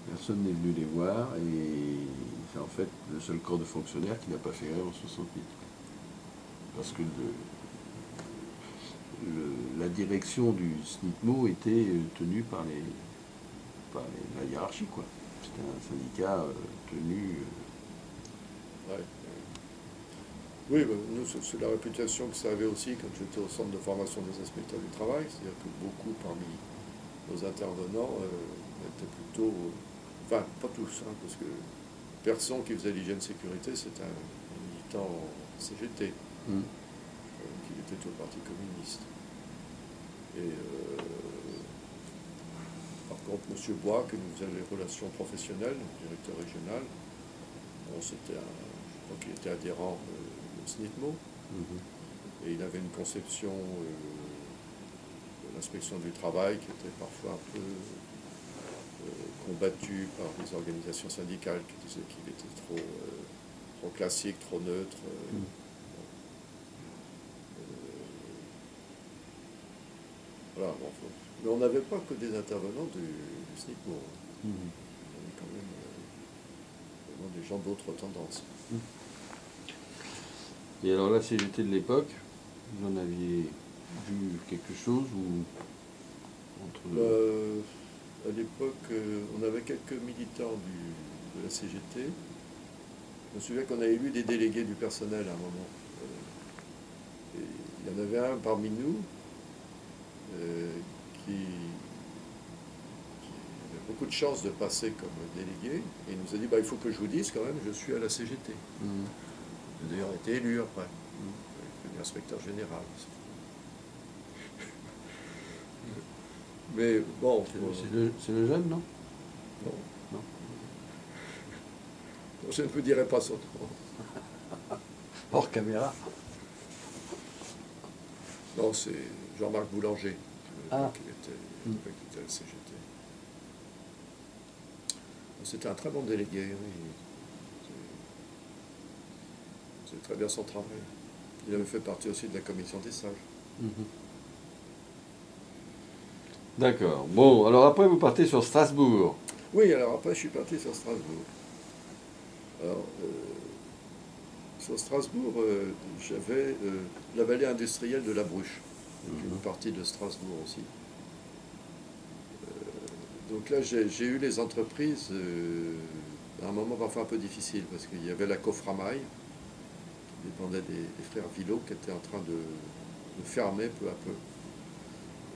Personne n'est venu les voir et c'est en fait le seul corps de fonctionnaires qui n'a pas fait grève en 68. Parce que la direction du SNITMO était tenue par la hiérarchie, quoi. C'était un syndicat tenu... Ouais. Oui, nous, c'est la réputation que ça avait aussi quand j'étais au centre de formation des inspecteurs du travail, c'est-à-dire que beaucoup parmi nos intervenants étaient plutôt... Enfin, pas tous, hein, parce que Persson qui faisait l'hygiène sécurité, c'était un militant CGT, qui était au Parti communiste. Et par contre, M. Bois, qui nous faisait les relations professionnelles, directeur régional, bon, je crois qu'il était adhérent au SNITMO, et il avait une conception de l'inspection du travail qui était parfois un peu combattue par les organisations syndicales qui disaient qu'il était trop classique, trop neutre. Voilà, bon, mais on n'avait pas que des intervenants du SNITMO. Il y avait quand même vraiment des gens d'autres tendances. Et alors la CGT de l'époque, vous en aviez vu quelque chose ou entre... À l'époque, on avait quelques militants de la CGT. Je me souviens qu'on avait eu des délégués du personnel à un moment. Et il y en avait un parmi nous qui n'avait beaucoup de chance de passer comme délégué. Et il nous a dit, bah, il faut que je vous dise quand même, je suis à la CGT. J'ai d'ailleurs été élu après, devenu inspecteur général. Mais bon... C'est le jeune, non? Non. Non. Je ne vous dirai pas son nom. Hors caméra. Non, c'est Jean-Marc Boulanger, Ah. qui était à la CGT. C'était un très bon délégué. Il faisait très bien son travail. Il avait fait partie aussi de la commission des sages. D'accord. Bon, alors après, vous partez sur Strasbourg. Oui, alors après, je suis parti sur Strasbourg. Alors, sur Strasbourg, j'avais la vallée industrielle de la Bruche, une partie de Strasbourg aussi. Donc là, j'ai eu les entreprises à un moment parfois un peu difficile, parce qu'il y avait la Coframail, qui dépendait des frères Villot, qui était en train de fermer peu à peu.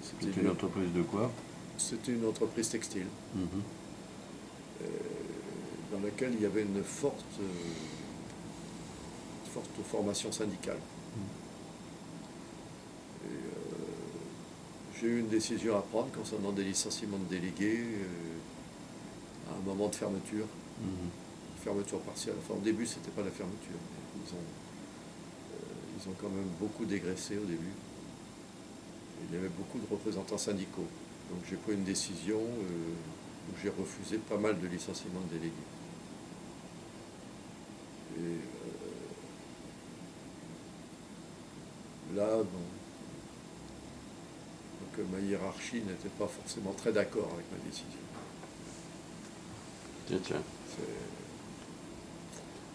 C'était une entreprise de quoi? C'était une entreprise textile, dans laquelle il y avait une forte formation syndicale. J'ai eu une décision à prendre concernant des licenciements de délégués à un moment de fermeture, fermeture partielle. Enfin, au début, c'était pas la fermeture, mais ils ont quand même beaucoup dégraissé au début. Il y avait beaucoup de représentants syndicaux. Donc j'ai pris une décision où j'ai refusé pas mal de licenciements de délégués. Et là, bon, donc ma hiérarchie n'était pas forcément très d'accord avec ma décision. Tiens.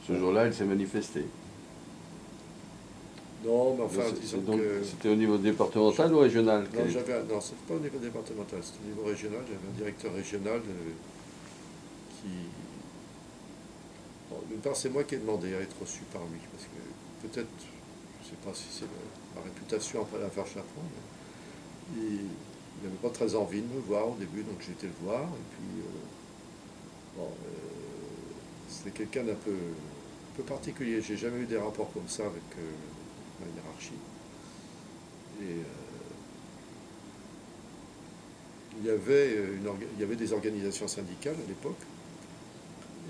Ce jour-là, elle s'est manifestée. Non, mais enfin, disons que... C'était au niveau départemental ou régional? Non, non, c'était pas au niveau départemental, c'était au niveau régional. J'avais un directeur régional qui... Bon, d'une part, c'est moi qui ai demandé à être reçu par lui, parce que peut-être, je ne sais pas si c'est ma réputation après l'affaire Chaperon, mais il n'avait pas très envie de me voir au début, donc j'ai été le voir, et puis... c'était quelqu'un d'un peu particulier. J'ai jamais eu des rapports comme ça avec ma hiérarchie. Et il y avait des organisations syndicales à l'époque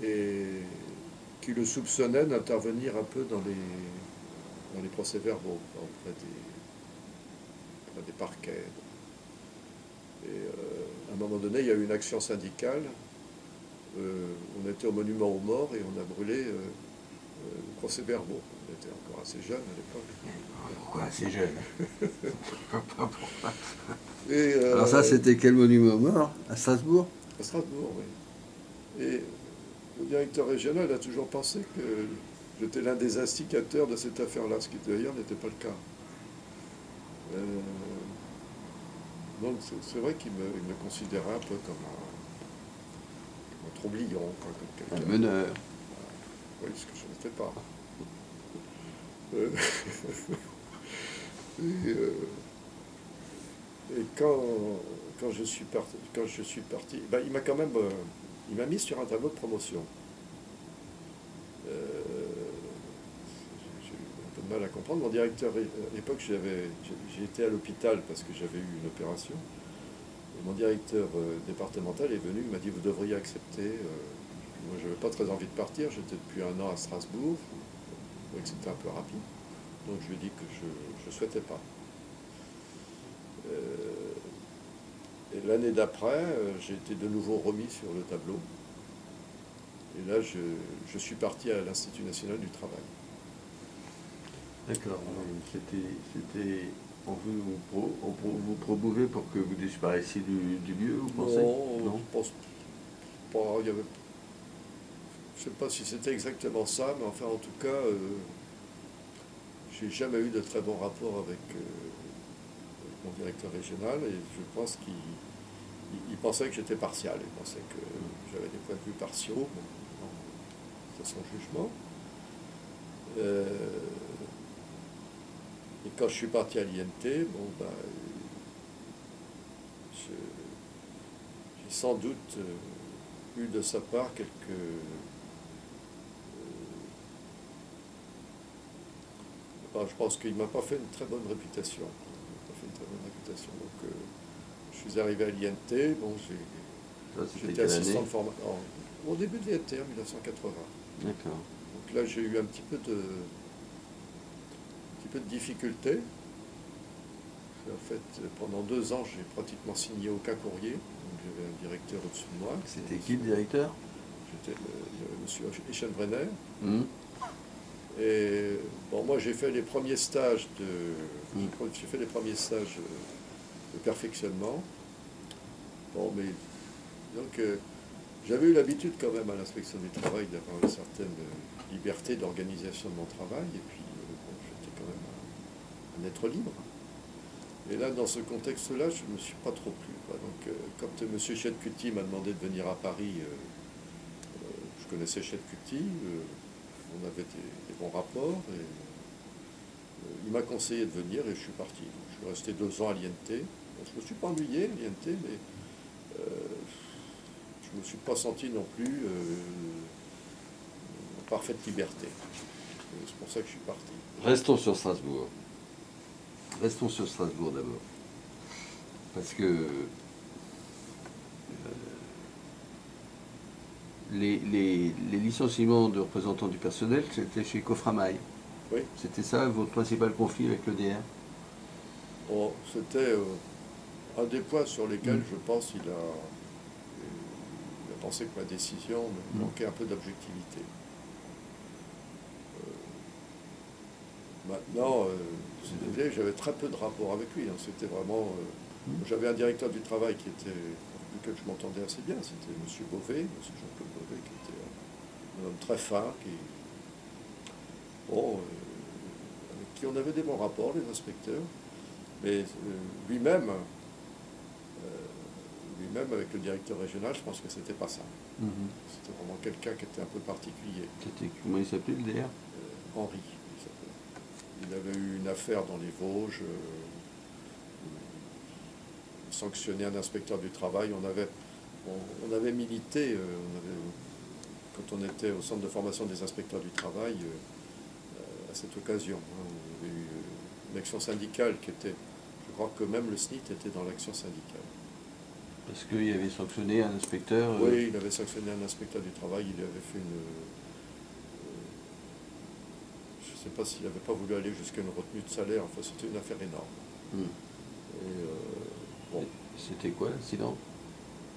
et qui le soupçonnaient d'intervenir un peu dans les procès-verbaux auprès des parquets. Et à un moment donné, il y a eu une action syndicale. On était au monument aux morts et on a brûlé le procès-verbaux. On était encore assez jeunes à l'époque. Pourquoi assez jeune? Alors ça, c'était quel monument aux morts? À Strasbourg? À Strasbourg, oui. Et le directeur régional a toujours pensé que j'étais l'un des instigateurs de cette affaire-là, ce qui d'ailleurs n'était pas le cas. Donc c'est vrai qu'il me considérait un peu comme un troublion, comme quelqu'un. Un meneur. Oui, ce que je ne fais pas. Et quand je suis parti, ben, il m'a quand même, il m'a mis sur un tableau de promotion. J'ai eu un peu de mal à comprendre. Mon directeur, à l'époque, j'ai été à l'hôpital parce que j'avais eu une opération. Et mon directeur départemental est venu, il m'a dit, vous devriez accepter. Moi, je n'avais pas très envie de partir, j'étais depuis 1 an à Strasbourg, je trouvais que c'était un peu rapide. Donc je lui ai dit que je ne souhaitais pas. Et l'année d'après, j'ai été de nouveau remis sur le tableau. Et là, je suis parti à l'Institut national du travail. D'accord. On vous promouver pour que vous disparaissiez du lieu, vous pensez? Non, je pense pas. Je ne sais pas si c'était exactement ça, mais enfin, en tout cas, j'ai jamais eu de très bon rapport avec mon directeur régional, et je pense qu'il pensait que j'étais partial, il pensait que j'avais des points de vue partiaux, c'est son jugement. Et quand je suis parti à l'INT, bon, ben, sans doute eu de sa part quelques... je pense qu'il ne m'a pas fait une très bonne réputation. Donc, je suis arrivé à l'INT, bon, j'étais assistant de formation au début de l'INT, en 1980. D'accord. Donc là, j'ai eu un petit peu de difficulté. En fait, pendant 2 ans, j'ai pratiquement signé aucun courrier. J'avais un directeur au-dessus de moi. C'était qui le directeur? J'étais monsieur Eschenbrenner. Mmh. Et bon, moi, j'ai fait les premiers stages j'ai fait les premiers stages de perfectionnement. Bon, mais donc j'avais eu l'habitude quand même à l'inspection du travail d'avoir une certaine liberté d'organisation de mon travail. Et puis, bon, j'étais quand même un être libre. Et là, dans ce contexte-là, je ne me suis pas trop plu, quoi. Donc, quand M. Chetcuti m'a demandé de venir à Paris, je connaissais Chetcuti, on avait des bons rapports, et il m'a conseillé de venir et je suis parti. Donc, je suis resté 2 ans à l'INT. Bon, je ne me suis pas ennuyé à l'INT, mais je ne me suis pas senti non plus en parfaite liberté. C'est pour ça que je suis parti. Restons sur Strasbourg. Restons sur Strasbourg d'abord. Parce que les licenciements de représentants du personnel, c'était chez Coframail. Oui. C'était ça votre principal conflit avec l'EDR? Bon, c'était un des points sur lesquels, je pense, il a pensé que ma décision manquait un peu d'objectivité. Maintenant, si vous voulez, j'avais très peu de rapport avec lui. Hein. C'était vraiment... j'avais un directeur du travail qui était, avec lequel je m'entendais assez bien. C'était M. Beauvais, M. Jean-Claude Beauvais, qui était un homme très fin, avec qui on avait des bons rapports, les inspecteurs. Mais lui-même, avec le directeur régional, je pense que c'était pas ça. C'était vraiment quelqu'un qui était un peu particulier. Comment il s'appelait le DR? Henri. Il avait eu une affaire dans les Vosges, sanctionné un inspecteur du travail. On avait milité, quand on était au centre de formation des inspecteurs du travail, à cette occasion. On avait eu une action syndicale qui était, je crois que même le SNIT était dans l'action syndicale. Parce qu'il avait sanctionné un inspecteur Oui, il avait sanctionné un inspecteur du travail, il avait fait une... je ne sais pas s'il n'avait pas voulu aller jusqu'à une retenue de salaire, enfin c'était une affaire énorme. Et, bon. C'était quoi l'incident?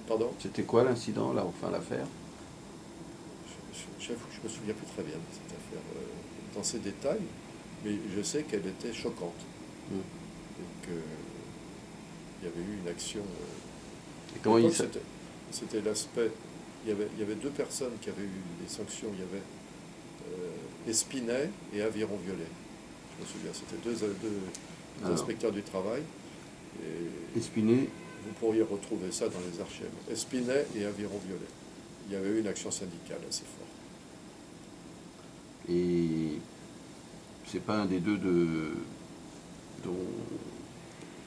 Pardon? C'était quoi l'incident, là, enfin l'affaire? J'avoue que je me souviens plus très bien de cette affaire dans ses détails, mais je sais qu'elle était choquante. Donc il y avait eu une action... Et comment il c'était l'aspect... Il y avait 2 personnes qui avaient eu des sanctions. Il y avait Espinet et Aviron Violet. Je me souviens, c'était deux inspecteurs du travail. Et Espinet. vous pourriez retrouver ça dans les archives. Espinet et Aviron Violet. Il y avait eu une action syndicale assez forte. Et c'est pas un des deux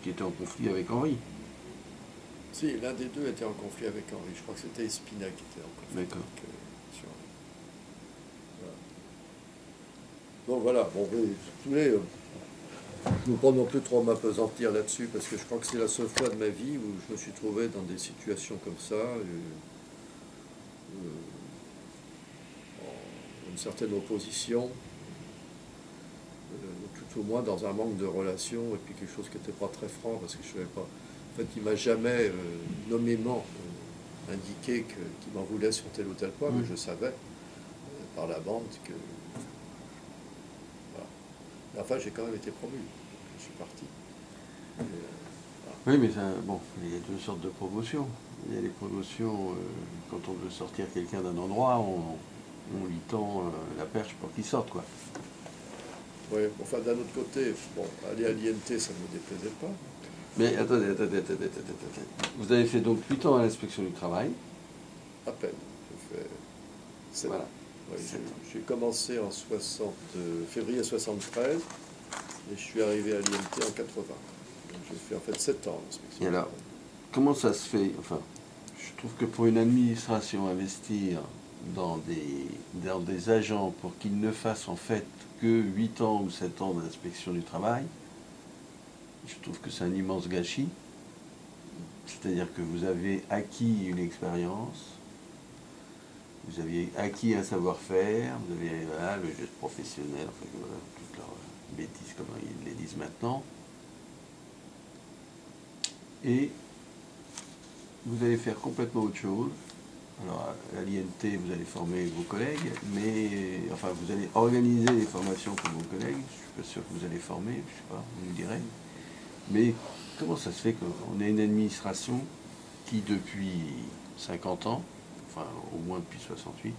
qui était en conflit avec Henri? Si, l'un des deux était en conflit avec Henri. Je crois que c'était Espinet qui était en conflit. D'accord. Bon, voilà. Bon, je ne veux pas non plus trop m'apesantir là-dessus, parce que je crois que c'est la seule fois de ma vie où je me suis trouvé dans des situations comme ça, une certaine opposition, tout au moins dans un manque de relations, et puis quelque chose qui n'était pas très franc, parce que je ne savais pas. En fait, il ne m'a jamais nommément indiqué qu'il m'en voulait sur tel ou tel point, mais je savais par la bande que... Enfin, j'ai quand même été promu. Je suis parti. Oui, mais bon, il y a 2 sortes de promotions. Il y a les promotions, quand on veut sortir quelqu'un d'un endroit, on lui tend la perche pour qu'il sorte, quoi. Oui, enfin, d'un autre côté, bon, aller à l'INT, ça ne me déplaisait pas. Mais attendez. Vous avez fait donc 8 ans à l'inspection du travail. À peine. J'ai fait 7 voilà. ans. Oui, j'ai commencé en février 73 et je suis arrivé à l'INT en 80. Donc j'ai fait en fait 7 ans à l'inspection. Et alors, comment ça se fait? Enfin, je Je trouve que pour une administration, investir dans des agents pour qu'ils ne fassent en fait que 8 ans ou 7 ans d'inspection du travail, je trouve que c'est un immense gâchis. C'est-à-dire que vous avez acquis une expérience, vous avez acquis un savoir-faire, vous avez voilà, le geste professionnel, enfin, voilà, toutes leurs bêtises comme ils les disent maintenant. Et vous allez faire complètement autre chose. Alors, à l'INT, vous allez former vos collègues, mais enfin, vous allez organiser les formations pour vos collègues. Je ne suis pas sûr que vous allez former, je ne sais pas, vous me direz. Mais comment ça se fait qu'on ait une administration qui, depuis 50 ans, enfin, au moins depuis 68,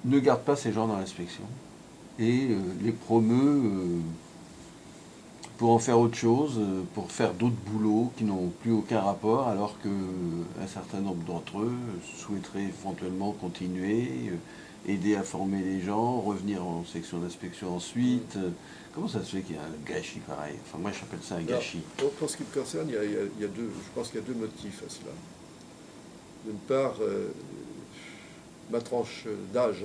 ne garde pas ces gens dans l'inspection et les promeut pour en faire autre chose, pour faire d'autres boulots qui n'ont plus aucun rapport, alors qu'un certain nombre d'entre eux souhaiteraient éventuellement continuer, aider à former les gens, revenir en section d'inspection ensuite. Comment ça se fait qu'il y a un gâchis pareil? Enfin, moi, j'appelle ça un gâchis. Pour ce qui me concerne, il y a deux, je pense qu'il y a deux motifs à cela. D'une part, ma tranche d'âge,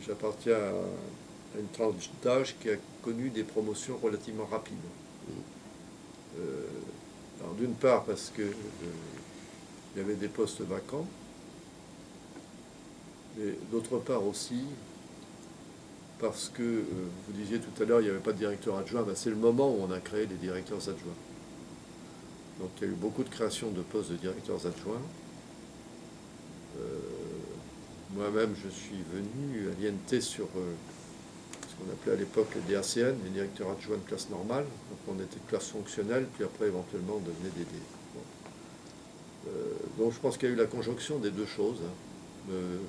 j'appartiens à une tranche d'âge qui a connu des promotions relativement rapides. Alors d'une part parce que il y avait des postes vacants, mais d'autre part aussi parce que, vous disiez tout à l'heure, il n'y avait pas de directeur adjoint, ben, c'est le moment où on a créé les directeurs adjoints. Donc il y a eu beaucoup de création de postes de directeurs adjoints. Moi-même, je suis venu à l'INT sur ce qu'on appelait à l'époque les DACN, les directeurs adjoints de classe normale. Donc on était classe fonctionnelle, puis après éventuellement on devenait DD. Bon. Donc je pense qu'il y a eu la conjonction des deux choses, hein.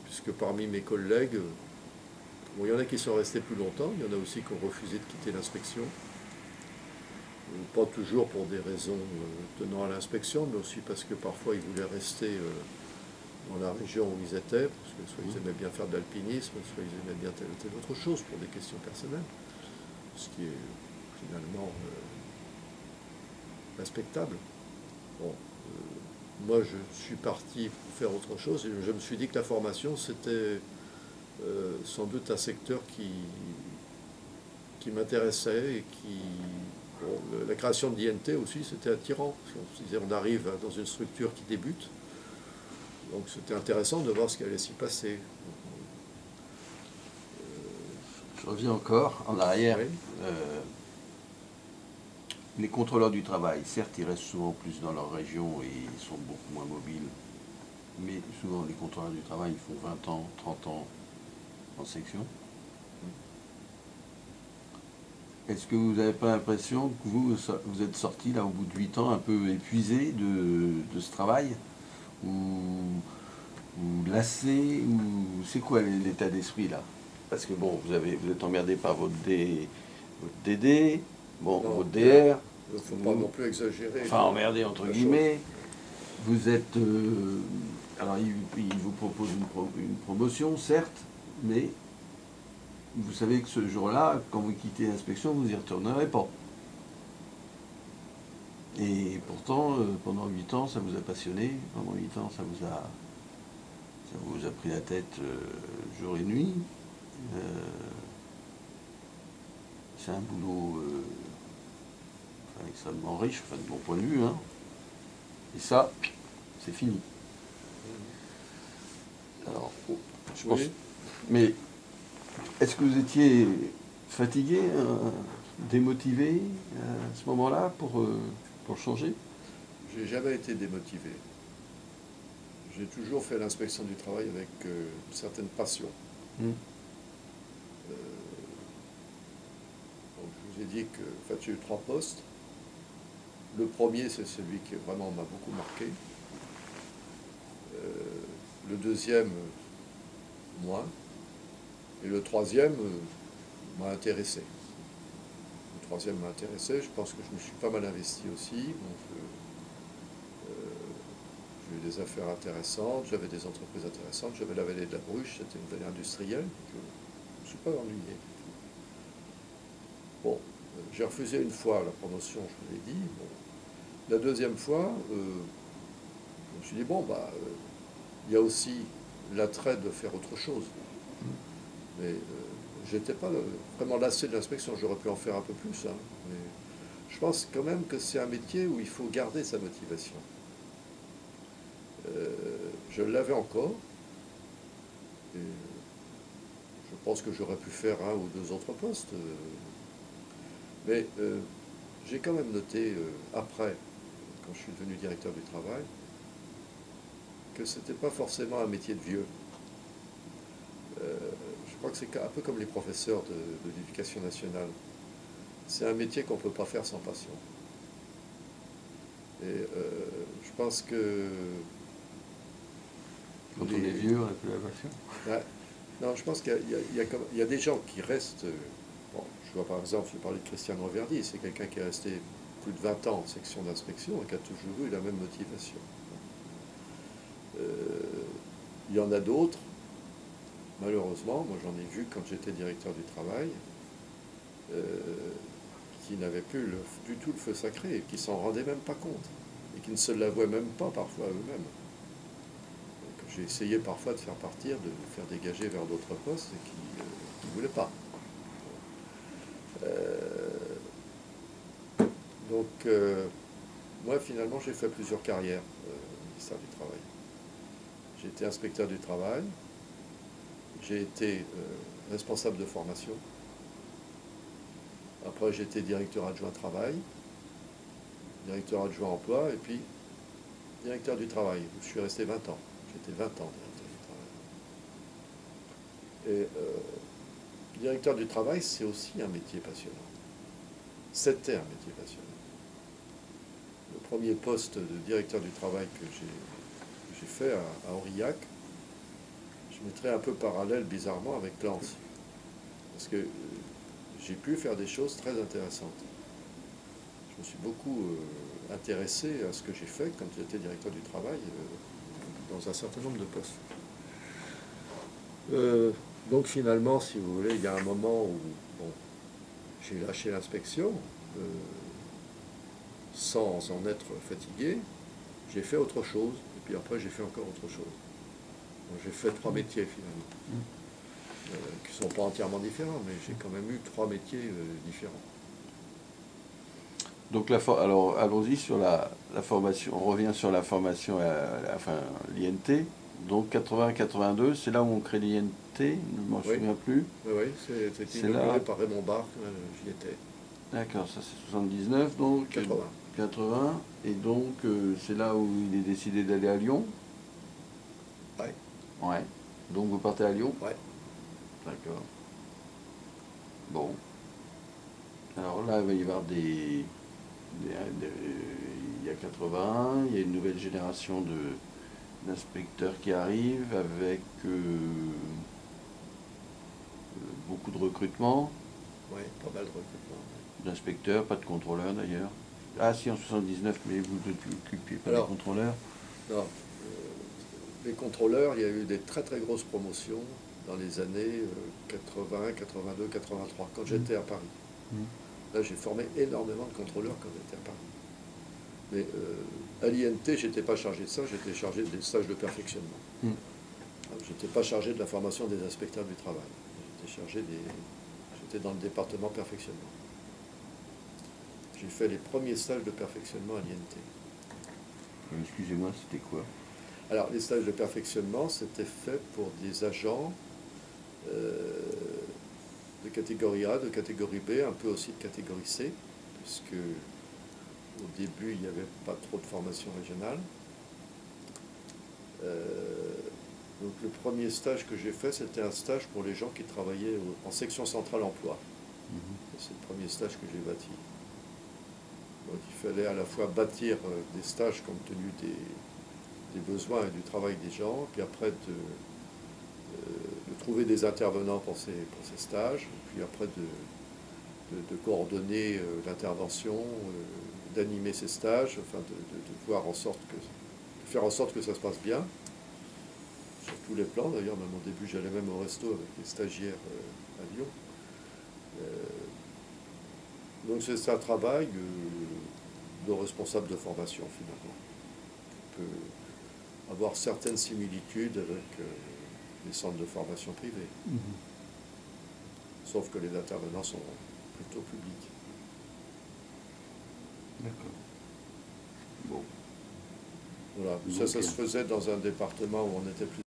Puisque parmi mes collègues, bon, il y en a qui sont restés plus longtemps, il y en a aussi qui ont refusé de quitter l'inspection. Pas toujours pour des raisons tenant à l'inspection, mais aussi parce que parfois ils voulaient rester dans la région où ils étaient, parce que soit ils aimaient bien faire de l'alpinisme, soit ils aimaient bien telle ou telle autre chose pour des questions personnelles, ce qui est finalement respectable. Bon, moi je suis parti pour faire autre chose, et je me suis dit que la formation c'était sans doute un secteur qui m'intéressait et qui... Bon, la création de l'INT aussi c'était attirant, parce qu'on se disait on arrive dans une structure qui débute. Donc c'était intéressant de voir ce qui allait s'y passer. Je reviens encore en arrière. Oui. Les contrôleurs du travail, certes, ils restent souvent plus dans leur région et ils sont beaucoup moins mobiles. Mais souvent, les contrôleurs du travail, ils font 20 ans, 30 ans en section. Est-ce que vous n'avez pas l'impression que vous êtes sorti là au bout de 8 ans un peu épuisé de ce travail, ou lassé, ou c'est quoi l'état d'esprit là? Parce que bon, vous êtes emmerdé par votre DD, bon, Non, votre DR. Il ne faut pas non plus exagérer. Enfin, emmerdé entre guillemets. Vous êtes... alors, il vous propose une promotion, certes, mais vous savez que ce jour-là, quand vous quittez l'inspection, vous n'y retournerez pas. Et pourtant, pendant 8 ans, ça vous a passionné. Pendant 8 ans, ça vous a pris la tête jour et nuit. C'est un boulot extrêmement riche, enfin, de mon point de vue. Hein. Et ça, c'est fini. Alors, je pense... Oui. Mais est-ce que vous étiez fatigué, démotivé à ce moment-là pour changer? J'ai jamais été démotivé. J'ai toujours fait l'inspection du travail avec une certaine passion. Donc, je vous ai dit que en fait, j'ai eu 3 postes. Le premier, c'est celui qui vraiment m'a beaucoup marqué. Le deuxième, moins. Et le troisième m'a intéressé. Le troisième m'a intéressé. Je pense que je me suis pas mal investi aussi. Donc, j'ai eu des affaires intéressantes, j'avais des entreprises intéressantes, j'avais la vallée de la Bruche, c'était une vallée industrielle. Je ne me suis pas ennuyé. Bon, j'ai refusé une fois la promotion, je vous l'ai dit. Bon. La deuxième fois, je me suis dit, bon, bah, il y a aussi l'attrait de faire autre chose. Mais j'étais pas vraiment lassé de l'inspection, j'aurais pu en faire un peu plus. Hein, mais je pense quand même que c'est un métier où il faut garder sa motivation. Je l'avais encore. Et je pense que j'aurais pu faire un ou deux autres postes. Mais j'ai quand même noté, après, quand je suis devenu directeur du travail, que ce n'était pas forcément un métier de vieux. Je crois que c'est un peu comme les professeurs de l'éducation nationale. C'est un métier qu'on ne peut pas faire sans passion. Et je pense que... Quand on est vieux, on n'a plus la passion. Ouais. Non, je pense qu'il y a des gens qui restent... Bon, je vois par exemple, je parlais de Christian Reverdy, c'est quelqu'un qui est resté plus de 20 ans en section d'inspection et qui a toujours eu la même motivation. Il y en a d'autres, malheureusement, moi j'en ai vu quand j'étais directeur du travail, qui n'avaient plus du tout le feu sacré, et qui s'en rendaient même pas compte, et qui ne se l'avouaient même pas parfois eux-mêmes. J'ai essayé parfois de faire partir, de faire dégager vers d'autres postes, et qui ne voulaient pas. Donc, moi finalement j'ai fait plusieurs carrières au ministère du Travail. J'ai été inspecteur du travail, j'ai été responsable de formation. Après, j'étais directeur adjoint travail, directeur adjoint emploi, et puis directeur du travail, où je suis resté 20 ans. J'étais 20 ans directeur du travail. Et directeur du travail, c'est aussi un métier passionnant. C'était un métier passionnant. Le premier poste de directeur du travail que j'ai fait à Aurillac, je mettrais un peu parallèle, bizarrement, avec Lens. Parce que j'ai pu faire des choses très intéressantes. Je me suis beaucoup intéressé à ce que j'ai fait quand j'étais directeur du travail dans un certain nombre de postes. Donc finalement, si vous voulez, il y a un moment où bon, j'ai lâché l'inspection sans en être fatigué. J'ai fait autre chose, et puis après j'ai fait encore autre chose. J'ai fait 3 métiers finalement, qui ne sont pas entièrement différents, mais j'ai quand même eu 3 métiers différents. Donc alors allons-y sur la formation, on revient sur la formation, enfin l'INT. Donc 80-82, c'est là où on crée l'INT, je ne m'en souviens plus. Oui, c'était inauguré par Raymond Barre, j'y étais. D'accord, ça c'est 79, donc 80. Et donc c'est là où il est décidé d'aller à Lyon. Oui. Ouais. Donc vous partez à Lyon. Ouais. D'accord. Bon. Alors là, il va y avoir il y a 80, il y a une nouvelle génération d'inspecteurs qui arrivent avec beaucoup de recrutement. Oui, pas mal de recrutement. D'inspecteurs, pas de contrôleurs d'ailleurs. Ah si, en 79, mais vous ne occupiez pas des contrôleurs. Non. Les contrôleurs, il y a eu des très très grosses promotions dans les années 80, 82, 83, quand j'étais à Paris. Là, j'ai formé énormément de contrôleurs quand j'étais à Paris. Mais à l'INT, je n'étais pas chargé de ça, j'étais chargé des stages de perfectionnement. Je n'étais pas chargé de la formation des inspecteurs du travail. J'étais dans le département perfectionnement. J'ai fait les premiers stages de perfectionnement à l'INT. Excusez-moi, c'était quoi? Alors, les stages de perfectionnement, c'était fait pour des agents de catégorie A, de catégorie B, un peu aussi de catégorie C, puisque au début, il n'y avait pas trop de formation régionale. Donc le premier stage que j'ai fait, c'était un stage pour les gens qui travaillaient en section centrale emploi. C'est le premier stage que j'ai bâti. Donc il fallait à la fois bâtir des stages compte tenu des besoins et du travail des gens, puis après de trouver des intervenants pour ces stages, puis après de coordonner l'intervention, d'animer ces stages, enfin de faire en sorte que ça se passe bien, sur tous les plans. D'ailleurs, même au début, j'allais même au resto avec les stagiaires à Lyon. Donc c'est un travail de responsable de formation finalement, qui peut avoir certaines similitudes avec les centres de formation privés. Sauf que les intervenants sont plutôt publics. D'accord. Bon. Voilà, ça se faisait dans un département où on était plus